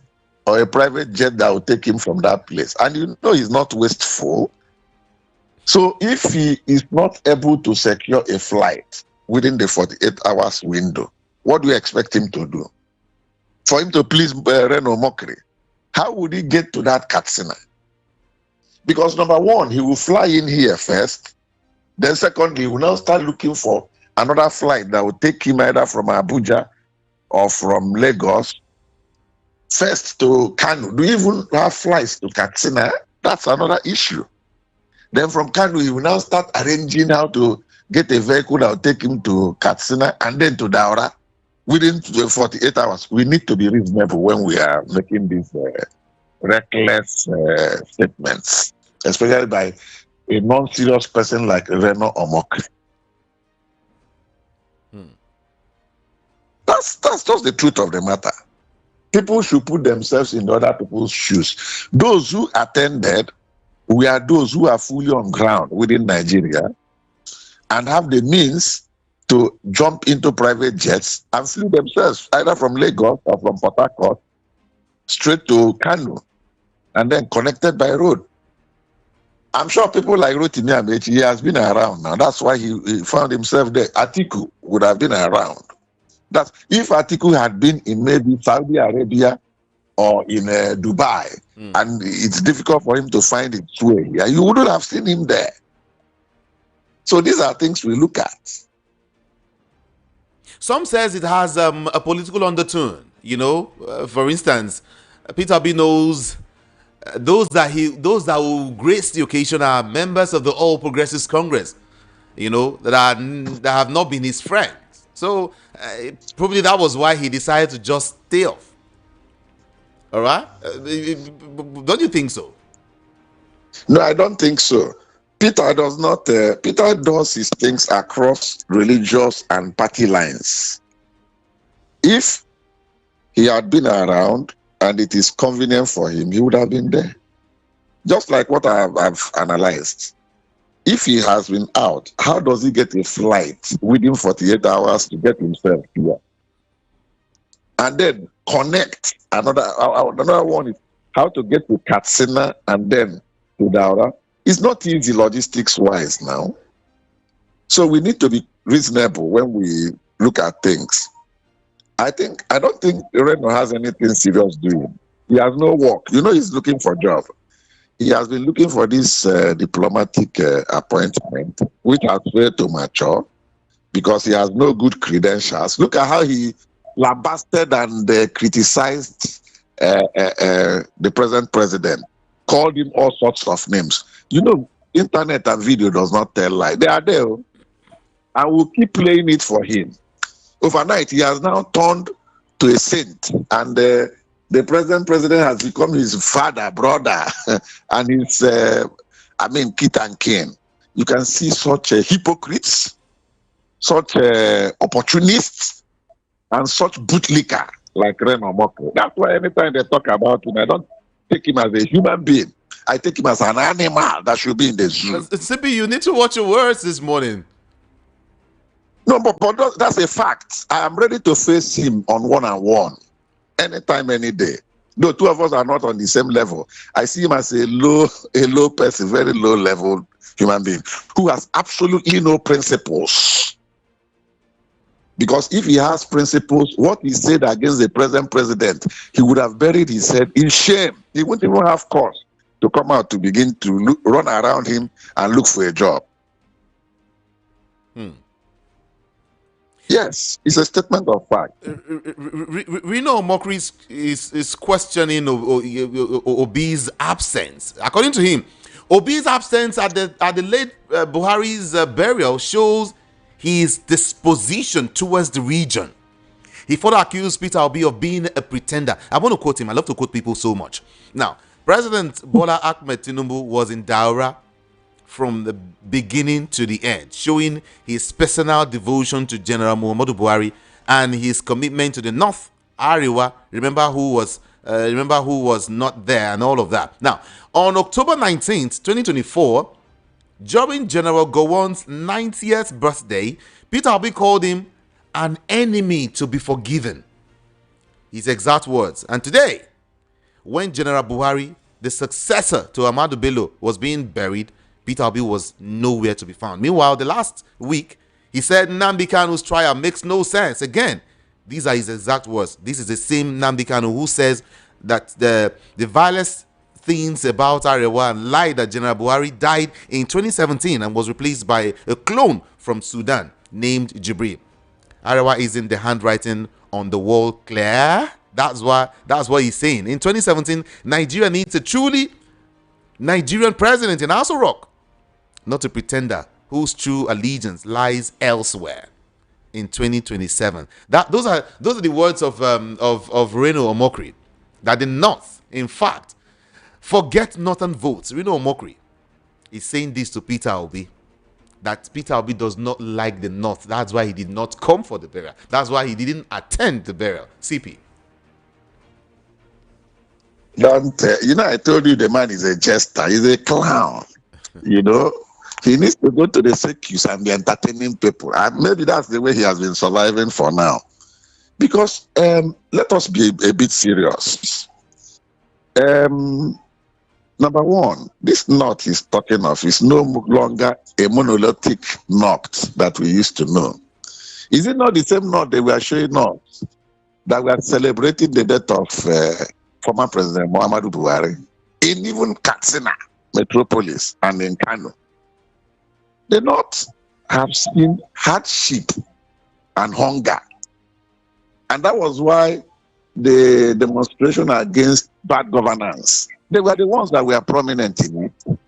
or a private jet that will take him from that place? And you know he's not wasteful. So if he is not able to secure a flight within the 48 hours window, what do you expect him to do? For him to please Reno Mokri, how would he get to that Katsina? Because number one, he will fly in here first. Then secondly, he will now start looking for another flight that will take him either from Abuja or from Lagos first to Kano. Do you even have flights to Katsina? That's another issue. Then from Kano, he will now start arranging how to get a vehicle that will take him to Katsina and then to Daura within 48 hours. We need to be reasonable when we are making these reckless statements, especially by a non-serious person like Reno Omokri. That's just the truth of the matter. People should put themselves in other people's shoes. Those who attended, we are those who are fully on ground within Nigeria and have the means to jump into private jets and flew themselves either from Lagos or from Port Harcourt straight to Kano and then connected by road. I'm sure people like Rotimi Amechi, he has been around now. That's why he found himself there. Atiku would have been around. That if Atiku had been in maybe Saudi Arabia or in Dubai, and it's difficult for him to find its way here, you wouldn't have seen him there. So these are things we look at. Some says it has a political undertone. For instance, Peter Obi knows those that will grace the occasion are members of the All Progressives Congress, that have not been his friends. So probably that was why he decided to just stay off. All right? Don't you think so? No, I don't think so. Peter does not. Peter does his things across religious and party lines. If he had been around and it is convenient for him, he would have been there. Just like what I've analyzed. If he has been out, how does he get a flight within 48 hours to get himself here? And then connect. Another one is how to get to Katsina and then to Daura. It's not easy logistics-wise now. So we need to be reasonable when we look at things. I don't think Reno has anything serious doing. He has no work. He's looking for a job. He has been looking for this diplomatic appointment, which has failed to mature because he has no good credentials. Look at how he lambasted and criticized the present president, called him all sorts of names. Internet and video does not tell lie. They are there, and we'll keep playing it for him. Overnight, he has now turned to a saint, and the present president has become his father, brother, and his, kith and kin. You can see such hypocrites, such opportunists, and such bootlicker like Reno Moko. That's why anytime they talk about him, I don't take him as a human being. I take him as an animal that should be in the zoo. Sippy, you need to watch your words this morning. No, but that's a fact. I am ready to face him on one-on-one, anytime, any day. Though two of us are not on the same level, I see him as a low person, very low level human being who has absolutely no principles. Because if he has principles, what he said against the present president, he would have buried his head in shame. He wouldn't even have cause to come out to begin to run around him and look for a job. Yes, it's a statement of fact. Reno Omokri is questioning Obi's absence. According to him, Obi's absence at the late Buhari's burial shows his disposition towards the region. He further accused Peter Obi of being a pretender. I want to quote him. I love to quote people so much. Now, President Bola Ahmed Tinubu was in Daura from the beginning to the end, showing his personal devotion to General Muhammadu Buhari and his commitment to the North, Ariwa. Remember who was not there and all of that. Now, on October 19th, 2024, during General Gowon's 90th birthday, Peter Obi called him an enemy to be forgiven. His exact words. And today, when General Buhari, the successor to Ahmadu Bello, was being buried, Peter Obi was nowhere to be found. Meanwhile, the last week, he said Nnamdi Kanu's trial makes no sense. Again, these are his exact words. This is the same Nnamdi Kanu who says that the vilest things about Arewa and lied that General Buhari died in 2017 and was replaced by a clone from Sudan named Jibril. Arewa isn't the handwriting on the wall clear. That's what he's saying. In 2017, Nigeria needs a truly Nigerian president in Aso Rock, not a pretender whose true allegiance lies elsewhere. In 2027, those are the words of Reno Omokri, that the North, in fact, forget Northern votes. Reno Omokri is saying this to Peter Obi, that Peter Obi does not like the North. That's why he did not come for the burial. That's why he didn't attend the burial. CP. I told you the man is a jester. He's a clown. He needs to go to the circus and be entertaining people. And maybe that's the way he has been surviving for now. Because let us be a bit serious. Number one, this North he's talking of is no longer a monolithic North that we used to know. Is it not the same North they were showing us that we are celebrating the death of former President Muhammadu Buhari in even Katsina metropolis and in Kano? The North have seen hardship and hunger. And that was why the demonstration against bad governance, they were the ones that were prominent in it.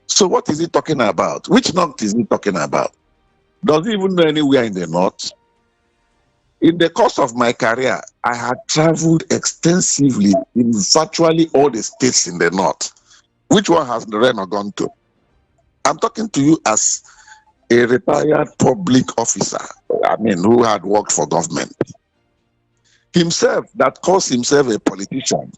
So what is he talking about? Which North is he talking about? Does he even know anywhere in the North? In the course of my career, I had traveled extensively in virtually all the states in the North. Which one has Reno gone to? I'm talking to you as a retired public officer, who had worked for government. Himself, that calls himself a politician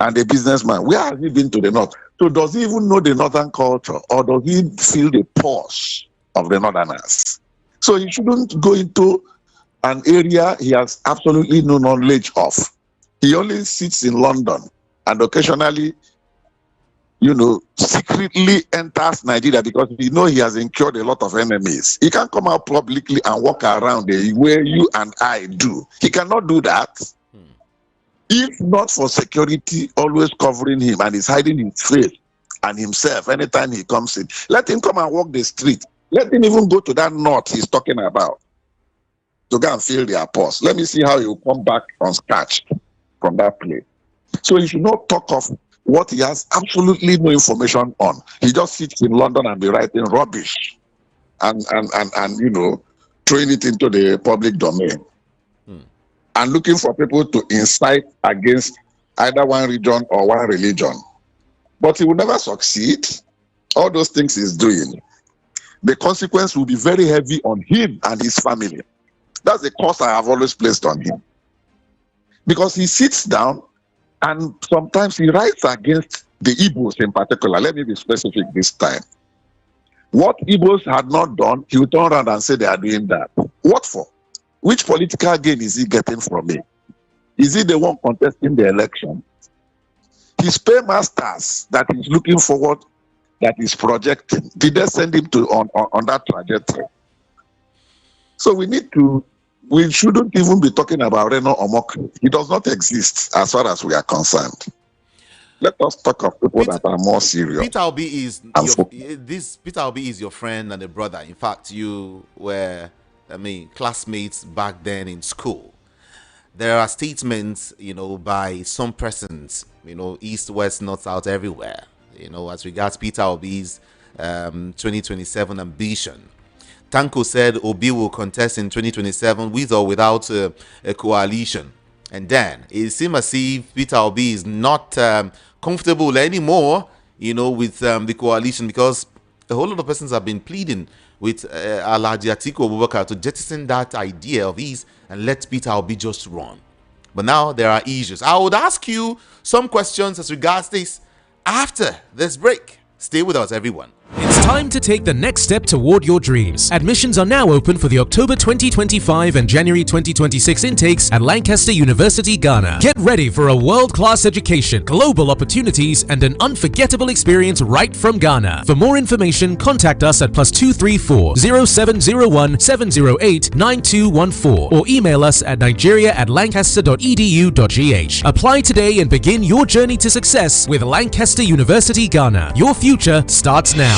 and a businessman, where has he been to the North? So does he even know the Northern culture, or does he feel the pulse of the Northerners? So he shouldn't go into an area he has absolutely no knowledge of. He only sits in London and occasionally, secretly enters Nigeria because he has incurred a lot of enemies. He can't come out publicly and walk around the way you and I do. He cannot do that. If not for security always covering him and he's hiding his face and himself anytime he comes in, let him come and walk the street. Let him even go to that North he's talking about to go and feel their pulse. Let me see how he will come back unscratched from that place. So he should not talk of what he has absolutely no information on. He just sits in London and be writing rubbish and throwing it into the public domain and looking for people to incite against either one region or one religion. But he will never succeed. All those things he's doing, the consequence will be very heavy on him and his family. That's the cost I have always placed on him. Because he sits down and sometimes he writes against the Igbos in particular. Let me be specific this time. What Igbos had not done, he would turn around and say they are doing that. What for? Which political gain is he getting from it? Is he the one contesting the election? His paymasters that he's looking forward, that he's projecting, did they send him to on that trajectory? So we shouldn't even be talking about Reno or mockery. He does not exist as far as we are concerned. Let us talk of people that are more serious. Peter Obi is Peter Obi is your friend and a brother. In fact, you were, classmates back then in school. There are statements, by some persons, east, west, north, south, everywhere, as regards Peter Obi's 2027 ambition. Tanko said Obi will contest in 2027 with or without a coalition. And then it seems as if Peter Obi is not comfortable anymore, with the coalition, because a whole lot of persons have been pleading with Alhaji Atiku Abubakar to jettison that idea of his and let Peter Obi just run. But now there are issues. I would ask you some questions as regards this after this break. Stay with us, everyone. It's time to take the next step toward your dreams. Admissions are now open for the October 2025 and January 2026 intakes at Lancaster University, Ghana. Get ready for a world-class education, global opportunities, and an unforgettable experience right from Ghana. For more information, contact us at +234 0701 708 9214 or email us at nigeria@lancaster.edu.gh. Apply today and begin your journey to success with Lancaster University, Ghana. Your future starts now.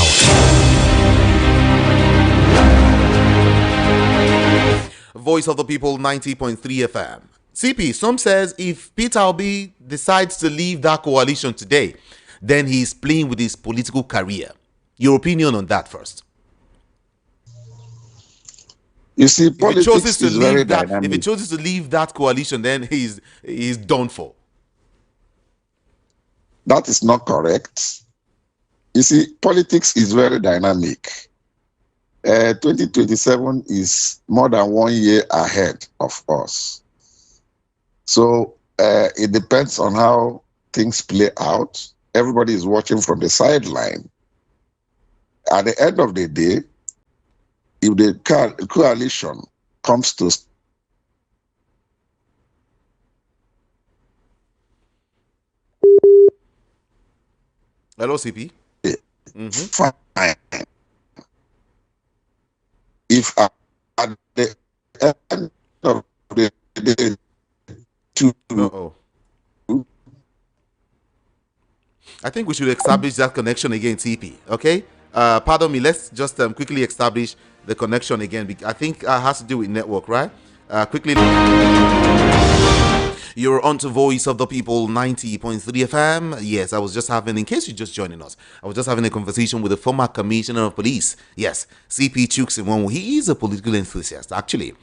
Voice of the People 90.3 FM. CP, some says if Peter Obi decides to leave that coalition today, then he's playing with his political career. Your opinion on that first? You see, politics is very dynamic. If he chooses to leave that coalition, then he's done for. That is not correct. You see, politics is very dynamic. 2027 is more than 1 year ahead of us. So it depends on how things play out. Everybody is watching from the sideline. At the end of the day, if the coalition comes to Hello, CP. Fine. If at the end of the day, I think we should establish that connection again, TP. Okay? Pardon me. Let's just quickly establish the connection again. I think it has to do with network, right? Quickly. You're on to Voice of the People 90.3 FM. Yes, I was just having, in case you're just joining us, I was just having a conversation with the former commissioner of police. Yes, CP Chuks. He is a political enthusiast, actually,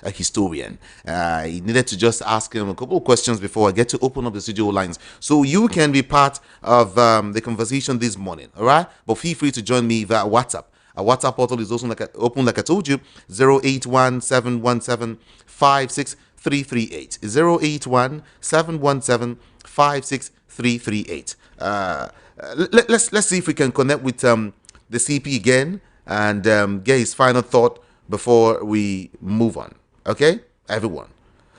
a historian. He needed to just ask him a couple of questions before I get to open up the studio lines. So you can be part of the conversation this morning, all right? But feel free to join me via WhatsApp. Our WhatsApp portal is also open, like I told you, 081-717-56338. 081-717-56338. Let's see if we can connect with the CP again and get his final thought before we move on. Okay, everyone,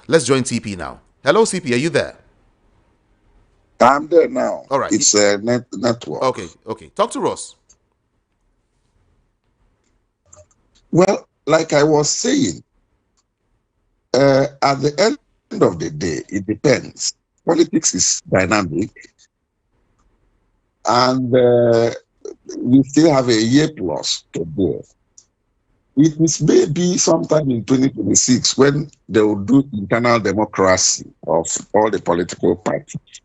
let's join CP now. Hello, CP, are you there? I'm there now. All right, it's a network. Okay. Talk to us. Well, like I was saying, at the end of the day, it depends. Politics is dynamic, and we still have a year plus to go. It is maybe sometime in 2026 when they will do internal democracy of all the political parties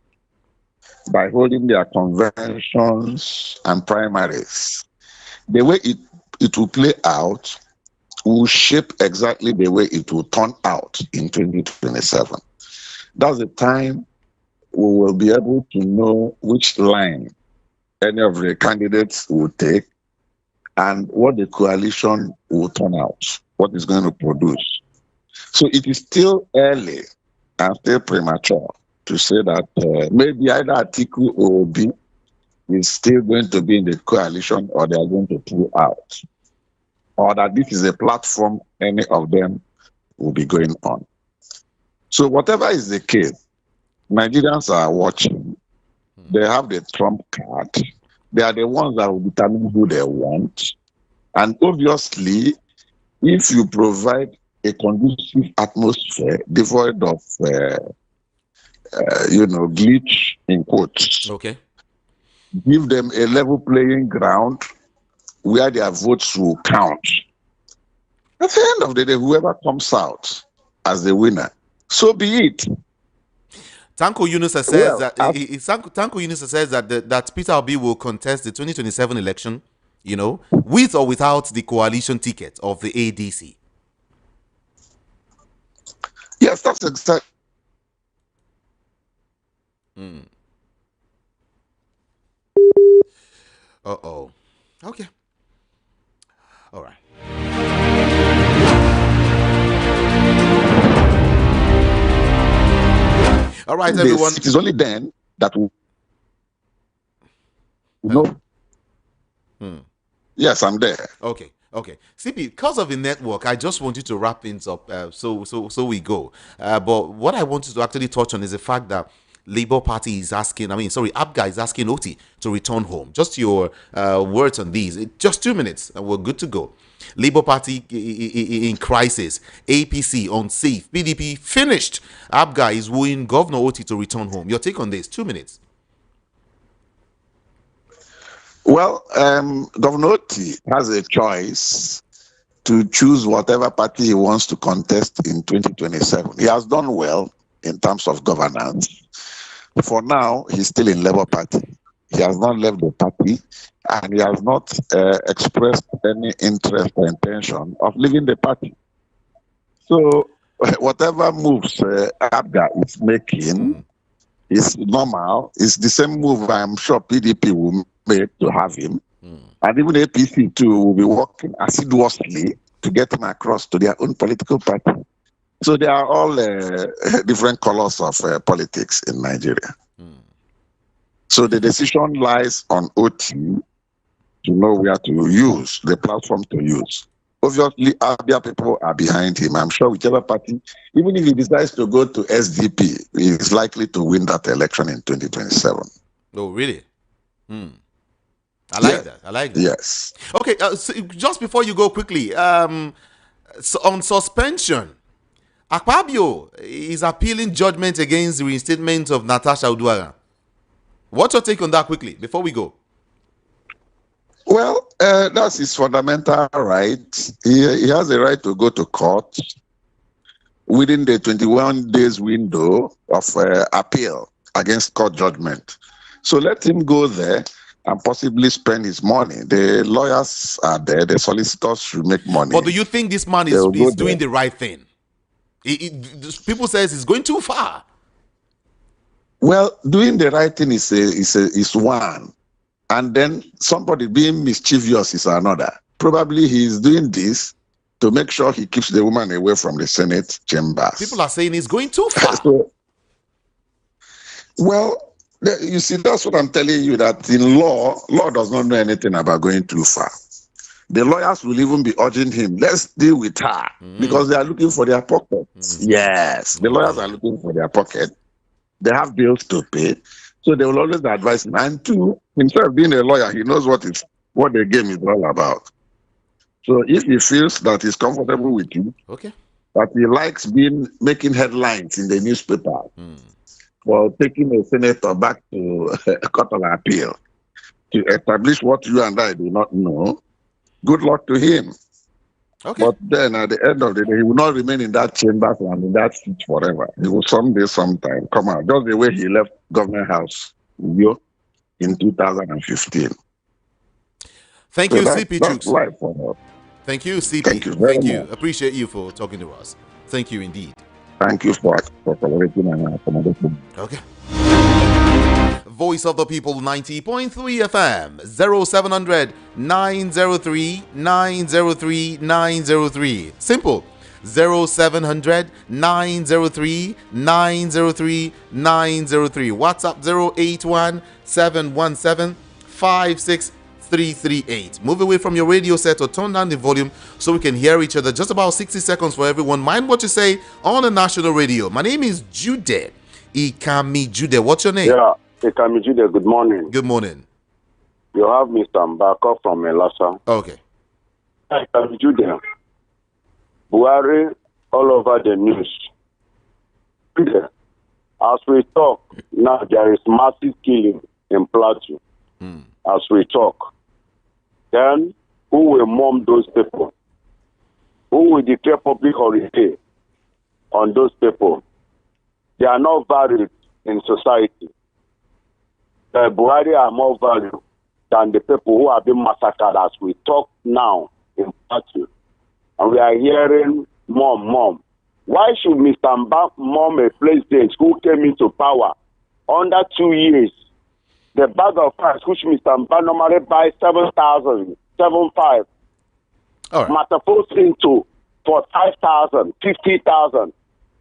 by holding their conventions and primaries. The way it will play out will shape exactly the way it will turn out in 2027. That's the time we will be able to know which line any of the candidates will take and what the coalition will turn out, what is going to produce. So it is still early and still premature to say that maybe either Atiku or Obi is still going to be in the coalition or they are going to pull out, or that this is a platform any of them will be going on. So whatever is the case, Nigerians are watching. They have the trump card. They are the ones that will determine who they want. And obviously, if you provide a conducive atmosphere devoid of, glitch in quotes, Okay. give them a level playing ground where their votes will count. At the end of the day, whoever comes out as the winner, so be it. Tanko Yunus says Well, that Tanko Yunus says that Peter Obi will contest the 2027 election, with or without the coalition ticket of the ADC. Yes, that's exactly. Uh-oh. Okay. All right. All right, everyone. It is only then that we know. Yes, I'm there. Okay. CP, because of the network, I just want you to wrap things up so we go. But what I wanted to actually touch on is the fact that Labour Party is asking, ABGA is asking Oti to return home. Just your words on these. Just 2 minutes and we're good to go. Labour Party in crisis, APC unsafe, PDP finished. ABGA is wooing Governor Oti to return home. Your take on this? 2 minutes. Well, Governor Oti has a choice to choose whatever party he wants to contest in 2027. He has done well in terms of governance. For now, he's still in Labour Party. He has not left the party, and he has not expressed any interest or intention of leaving the party. So, whatever moves ABGA is making is normal. It's the same move I'm sure PDP will make to have him. And even APC too will be working assiduously to get him across to their own political party. So they are all different colors of politics in Nigeria. So the decision lies on OT to know where to use, the platform to use. Obviously, Abia people are behind him. I'm sure whichever party, even if he decides to go to SDP, he is likely to win that election in 2027. Oh, really? I like that. Yes. Okay, so just before you go quickly, so on suspension, Akpabio is appealing judgment against the reinstatement of Natasha Uduaghan. What's your take on that quickly before we go? Well, that's his fundamental right. He has a right to go to court within the 21 days window of appeal against court judgment. So let him go there and possibly spend his money. The lawyers are there. The solicitors should make money. But do you think this man is doing the right thing? People says he's going too far. Well, doing the right thing is one. And then somebody being mischievous is another. Probably he's doing this to make sure he keeps the woman away from the Senate chambers. People are saying he's going too far. Well, you see, that's what I'm telling you, that in law does not know anything about going too far. The lawyers will even be urging him, let's deal with her, because they are looking for their pockets. Yes, the lawyers are looking for their pocket. They have bills to pay, so they will always advise him. And two, himself being a lawyer, he knows what the game is all about. So if he feels that he's comfortable with you, that he likes making headlines in the newspaper for taking a senator back to a court of appeal to establish what you and I do not know, good luck to him. But then at the end of the day, he will not remain in that chamber and in that seat forever. He will sometime come out, just the way he left Government House in 2015. Thank you, CP Chooks. Thank you, CP. Thank you very much. Appreciate you for talking to us. Thank you indeed. Thank you for collaborating and accommodating. Okay. Voice of the People 90.3 FM 0700 903 903 903. Simple. 0700 903 903 903. WhatsApp 081 717 56338. Move away from your radio set or turn down the volume so we can hear each other. Just about 60 seconds for everyone. Mind what you say on the national radio. My name is Jude. Ikami Jude. What's your name? Yeah, Ikami Jude. Good morning. Good morning. You have Mr. Mbako from Elasa. Okay. Ikami Jude. Buhari all over the news. As we talk, now there is massive killing in Plateau. As we talk. Then, who will mourn those people? Who will declare public holiday on those people? They are not valued in society. The Buhari are more valued than the people who have been massacred as we talk now in Plateau. And we are hearing mom. Why should Mr. Mba mom a president who came into power under 2 years? The bag of rice, which Mr. Mba normally buys 7,000, 7,500, Matafos into for 5,000, 50,000.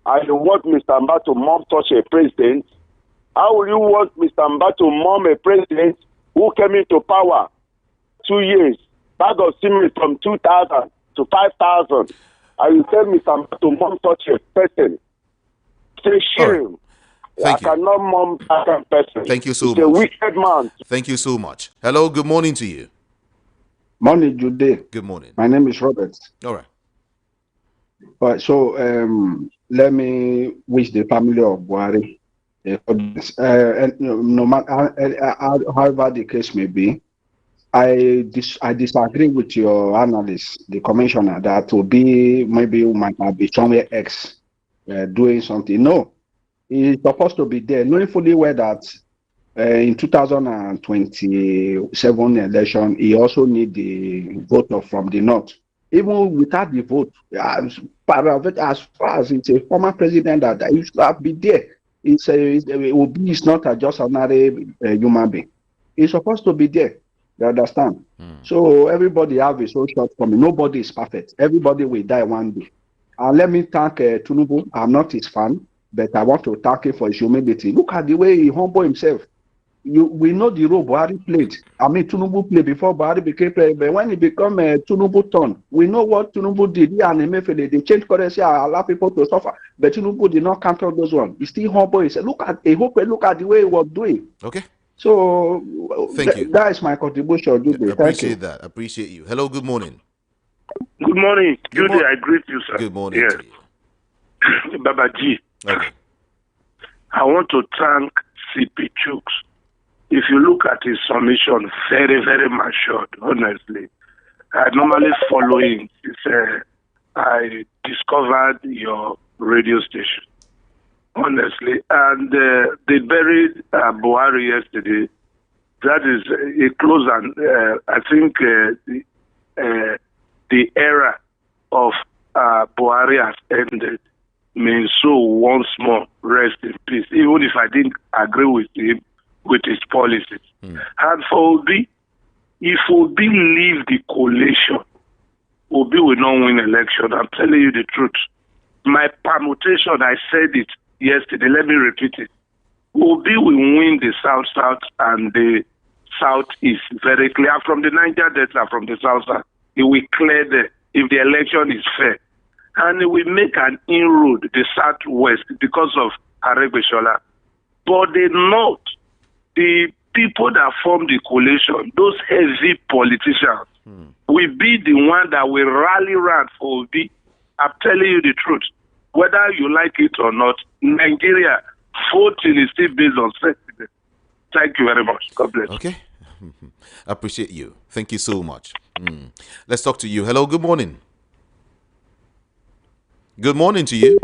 And you want Mr. Mba to mom such a president? How will you want Mr. Mba to mom a president who came into power 2 years? Bag of cement from 2,000 to 5,000. And you tell Mr. Mba to mom such a person? Say shame. Thank you. Cannot mom that kind of person. Thank you so He's much. a wicked man. Thank you so much. Hello, good morning to you. Morning, Jude. Good morning. My name is Robert. All right. All right, so let me wish the family of Buhari and no matter however the case may be, I disagree with your analyst, the commissioner, that will be maybe might have been somewhere else doing something. No, he's supposed to be there, knowing fully well that in 2027 election, he also need the vote from the north. Even without the vote, as far as it's a former president that he should have been there, it's not just another human being. He's supposed to be there. You understand? So everybody have his own shortcoming. Nobody is perfect. Everybody will die one day. And let me thank Tinubu. I'm not his fan, but I want to thank him for his humility. Look at the way he humble himself. We know the role Buhari played. I mean, Tinubu played before Buhari became president. But when he became Tinubu turn, we know what Tinubu did. He and Emefiele, they changed currency, allow people to suffer. But Tinubu did not counter those ones. He still humble. He said, look at the way he was doing. Okay. So thank you. That is my contribution. I appreciate that. I appreciate you. Hello, good morning. Good morning. Judy, I greet you, sir. Good morning to you. Baba G. Okay. I want to thank CP Chooks. If you look at his submission, very, very matured, honestly. I normally follow him since I discovered your radio station, honestly. And they buried Buhari yesterday. That is a close, and I think the era of Buhari has ended. May so once more rest in peace, even if I didn't agree with him with his policies. And for Obi, if Obi leave the coalition, Obi will not win election. I'm telling you the truth. My permutation, I said it yesterday, let me repeat it. Obi will win the South and the Southeast very clear. From the Niger Delta, from the South, it will clear if the election is fair. And it will make an inroad the Southwest because of Aregbesola. But the North, the people that form the coalition, those heavy politicians, will be the one that will rally around for Obi. I'm telling you the truth. Whether you like it or not, Nigeria, voting is still based on sentiment. Thank you very much. God bless. Okay. I appreciate you. Thank you so much. Let's talk to you. Hello, good morning. Good morning to you.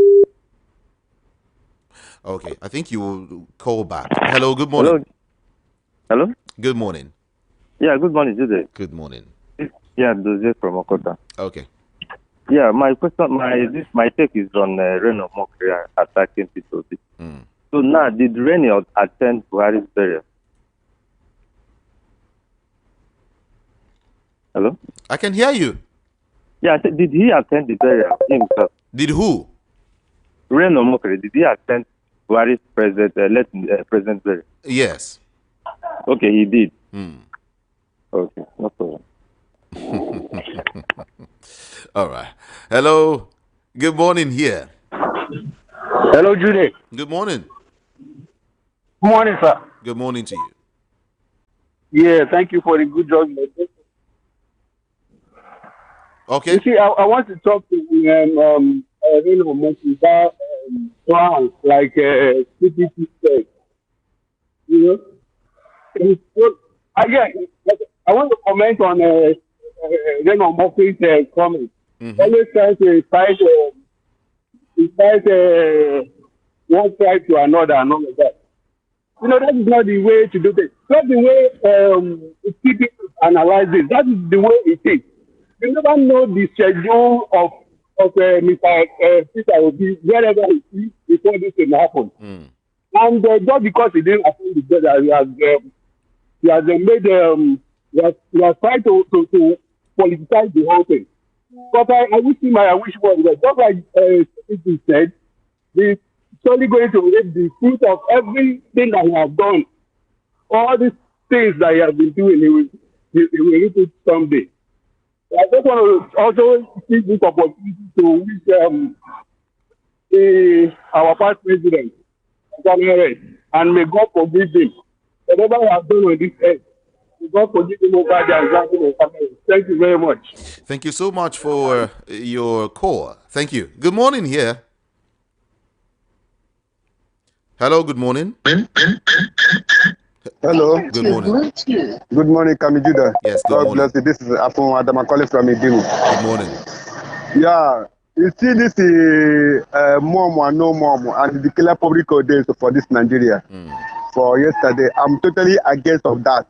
Okay, I think you will call back. Hello, good morning. Hello? Good morning. Yeah, good morning, Jude. Good morning. Yeah, Dozie from Okota. Okay. Yeah, my question, my take is on Reno Mokri attacking people. So now, did Reno attend Buhari's burial? Hello? I can hear you. Yeah, I said, did he attend the burial himself? Did who? Reno Mokere, did he attend Buhari's President Berry? Yes. Okay, he did. Okay, no problem. All right. Hello. Good morning here. Hello, Judy. Good morning. Good morning, sir. Good morning to you. Yeah, thank you for the good job. Okay. You see, I want to talk to about plans like CPC said. You know, again, I want to comment on Raymond Murphy's comment. Always trying to fight one side to another and all of that. You know, that is not the way to do things. Not the way people analyze it. That is the way it is. You never know the schedule of Mr. Peter Obi, wherever he is, before this will happen. And just because he didn't attend the judge, he has tried to politicize the whole thing. But I wish him, I wish one. Just like he said, he's surely going to reap the fruit of everything that he has done. All these things that he has been doing, he will reap it someday. I just want to also take this opportunity to wish our past president, and may God forgive him. Whatever he has done on this earth, may God forgive him over there. Thank you very much. Thank you so much for your call. Thank you. Good morning here. Hello, good morning. Hello. Good morning. Good morning, Kamijuda. Yes, good God morning. bless you. This is Afon Adam calling from Idimu. Good morning. Yeah, you see this mom or no mom and the declare public holidays for this Nigeria for yesterday. I'm totally against of that.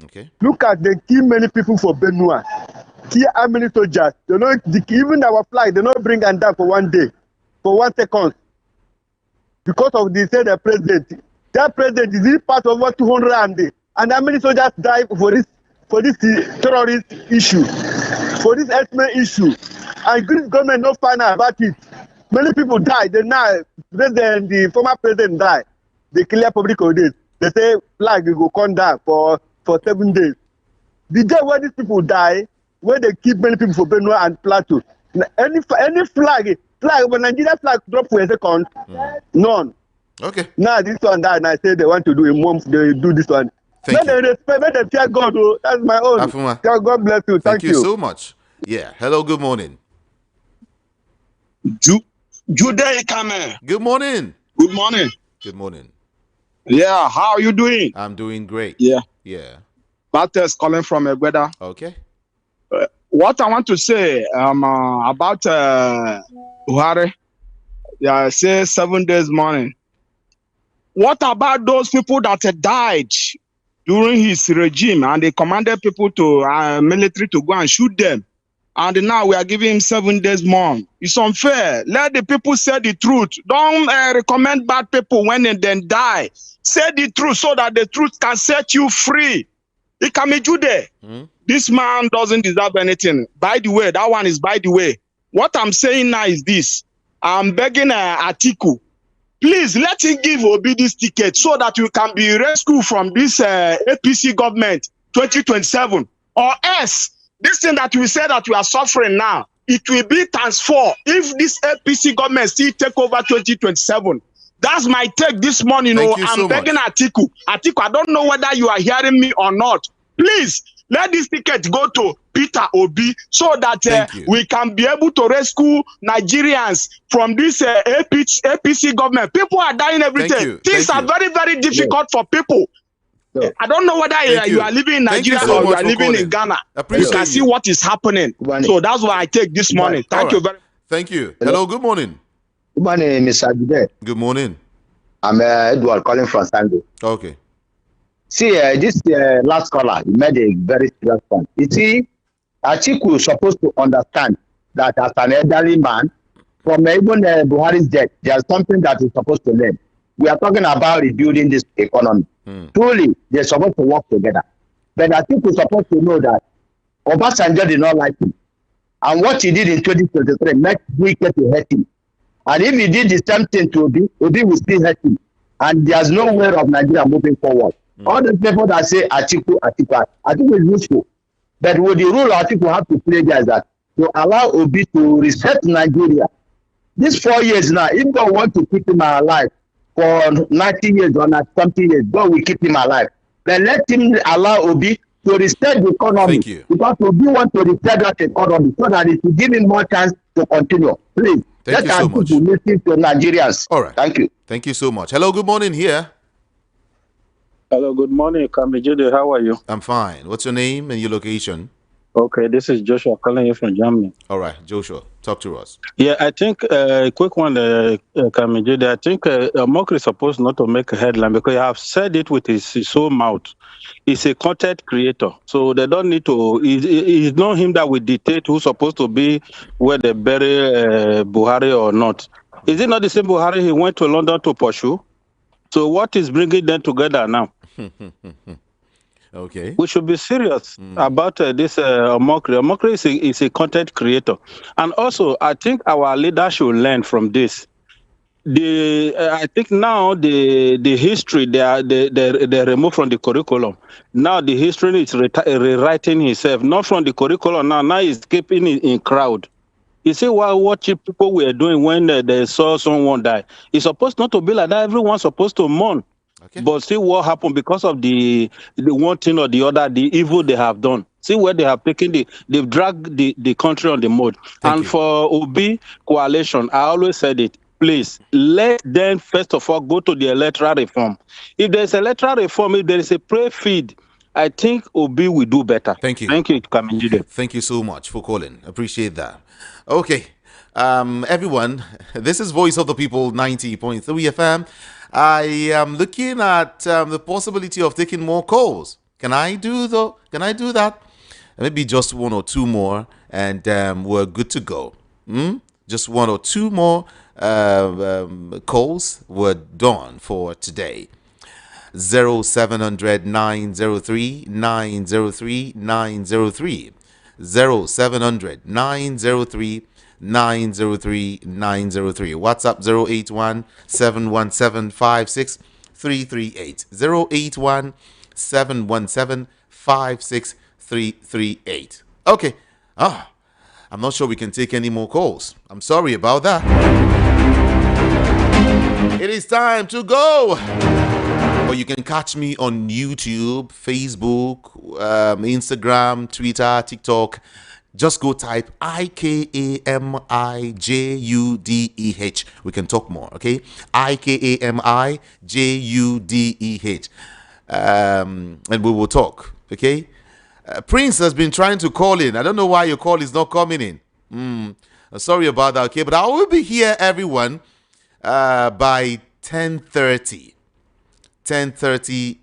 Okay. Look at they kill many people for Benua. Kill how many soldiers? They don't even our flag. They don't bring and down for 1 day, for 1 second, because of the said president. That president is he part of what 200 and how many soldiers died for this terrorist issue, for this ethnic issue, and Greek government not find out about it. Many people died. Then now the former president died. They clear public holidays. They say flag will go come down for 7 days. The day where these people die, where they keep many people for Benue and Plateau, any flag but Nigeria flag drop for a second, none. Okay. Now this one that and I say they want to do a month, they do this one. Thank you. They respect, let them fear God. Oh, that's my own. Afuma. God bless you. Thank you so much. Yeah. Hello, good morning. Jude Kame. Good morning. Good morning. Good morning. Yeah, how are you doing? I'm doing great. Yeah. Yeah. Bartes calling from Egweda. Okay. What I want to say about Buhari, yeah, say 7 days morning. What about those people that died during his regime and they commanded people to military to go and shoot them? And now we are giving him 7 days more. It's unfair. Let the people say the truth. Don't recommend bad people when they then die. Say the truth so that the truth can set you free. It can be Jude. This man doesn't deserve anything. By the way, that one is by the way. What I'm saying now is this. I'm begging Atiku. Please let him give Obi this ticket so that you can be rescued from this APC government 2027. Or else, this thing that we say that we are suffering now, it will be times 4 if this APC government still take over 2027. That's my take this morning. I'm begging Atiku. Atiku, I don't know whether you are hearing me or not. Please, let this ticket go to Peter Obi so that we can be able to rescue Nigerians from this APC government. People are dying every day. Things are very, very difficult for people. I don't know whether you are living in Nigeria or you are living in Ghana. You can see what is happening. So that's why I take this morning. Thank you very much. Thank you. Hello, good morning. Good morning, Mr. Jude. Good morning. I'm Edward calling from Sango. Okay. See, this last caller, he made a very serious point. You see, Atiku is supposed to understand that as an elderly man, from even Buhari's death, there's something that he's supposed to learn. We are talking about rebuilding this economy. Truly, they're supposed to work together. But Atiku is supposed to know that Obasanjo did not like him. And what he did in 2023 made Wike to hurt him. And if he did the same thing to Obi will still hurt him. And there's no way of Nigeria moving forward. All the people that say Atiku, I think it's useful. But with the rule Atiku have to play there is that to allow Obi to reset Nigeria. These 4 years now, if God want to keep him alive for 90 years or 20 years, God will keep him alive. Then let him allow Obi to reset the economy. Thank you. Because Obi want to reset that economy so that it will give him more chance to continue. Please. Thank you so much. Listen to Nigerians. All right. Thank you. Thank you so much. Hello, good morning here. Hello, good morning, Kamijide. How are you? I'm fine. What's your name and your location? Okay, this is Joshua calling you from Germany. All right, Joshua, talk to us. Yeah, I think a quick one, Kamijide. I think Mokri is supposed not to make a headline because I have said it with his own mouth. He's a content creator, so they don't need to. It's not him that will dictate who's supposed to be where they bury Buhari or not. Is it not the same Buhari he went to London to pursue? So what is bringing them together now? Okay. We should be serious about this Mokri. Mokri is a content creator. And also, I think our leaders should learn from this. I think now the history they removed from the curriculum. Now the history is rewriting itself, not from the curriculum. Now he's keeping it in crowd. You see what people were doing when they saw someone die. It's supposed not to be like that. Everyone's supposed to mourn. Okay. But see what happened because of the one thing or the other, the evil they have done. See where they have taken they've dragged the country on the mud. And for Obi coalition, I always said it. Please let them first of all go to the electoral reform. If there's electoral reform, if there is a prayer feed, I think Obi will do better. Thank you. Thank you, Kamijide. Thank you so much for calling. Appreciate that. Okay, everyone, this is Voice of the People 90.3 FM. I am looking at the possibility of taking more calls. Can I do that? Maybe just one or two more, and we're good to go. Just one or two more calls were done for today. 0700 903 903 903 0700 903 903 903. WhatsApp 081 717 56338. 081 717 56338. Okay. I'm not sure we can take any more calls. I'm sorry about that. It is time to go. But you can catch me on YouTube, Facebook, Instagram, Twitter, TikTok. Just go type IKAMIJUDEH. We can talk more, okay? IKAMIJUDEH. And we will talk, okay? Prince has been trying to call in. I don't know why your call is not coming in. Sorry about that, okay? But I will be here, everyone, by 10:30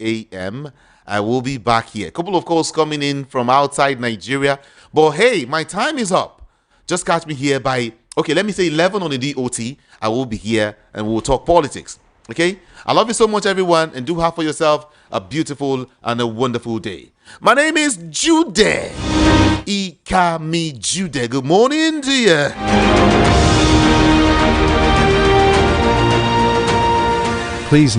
a.m. I will be back here. A couple of calls coming in from outside Nigeria. But hey, my time is up. Just catch me here by, let me say 11 on the DOT. I will be here and we'll talk politics. Okay? I love you so much, everyone. And do have for yourself a beautiful and a wonderful day. My name is Jude. Ikami Jude. Good morning to you. Please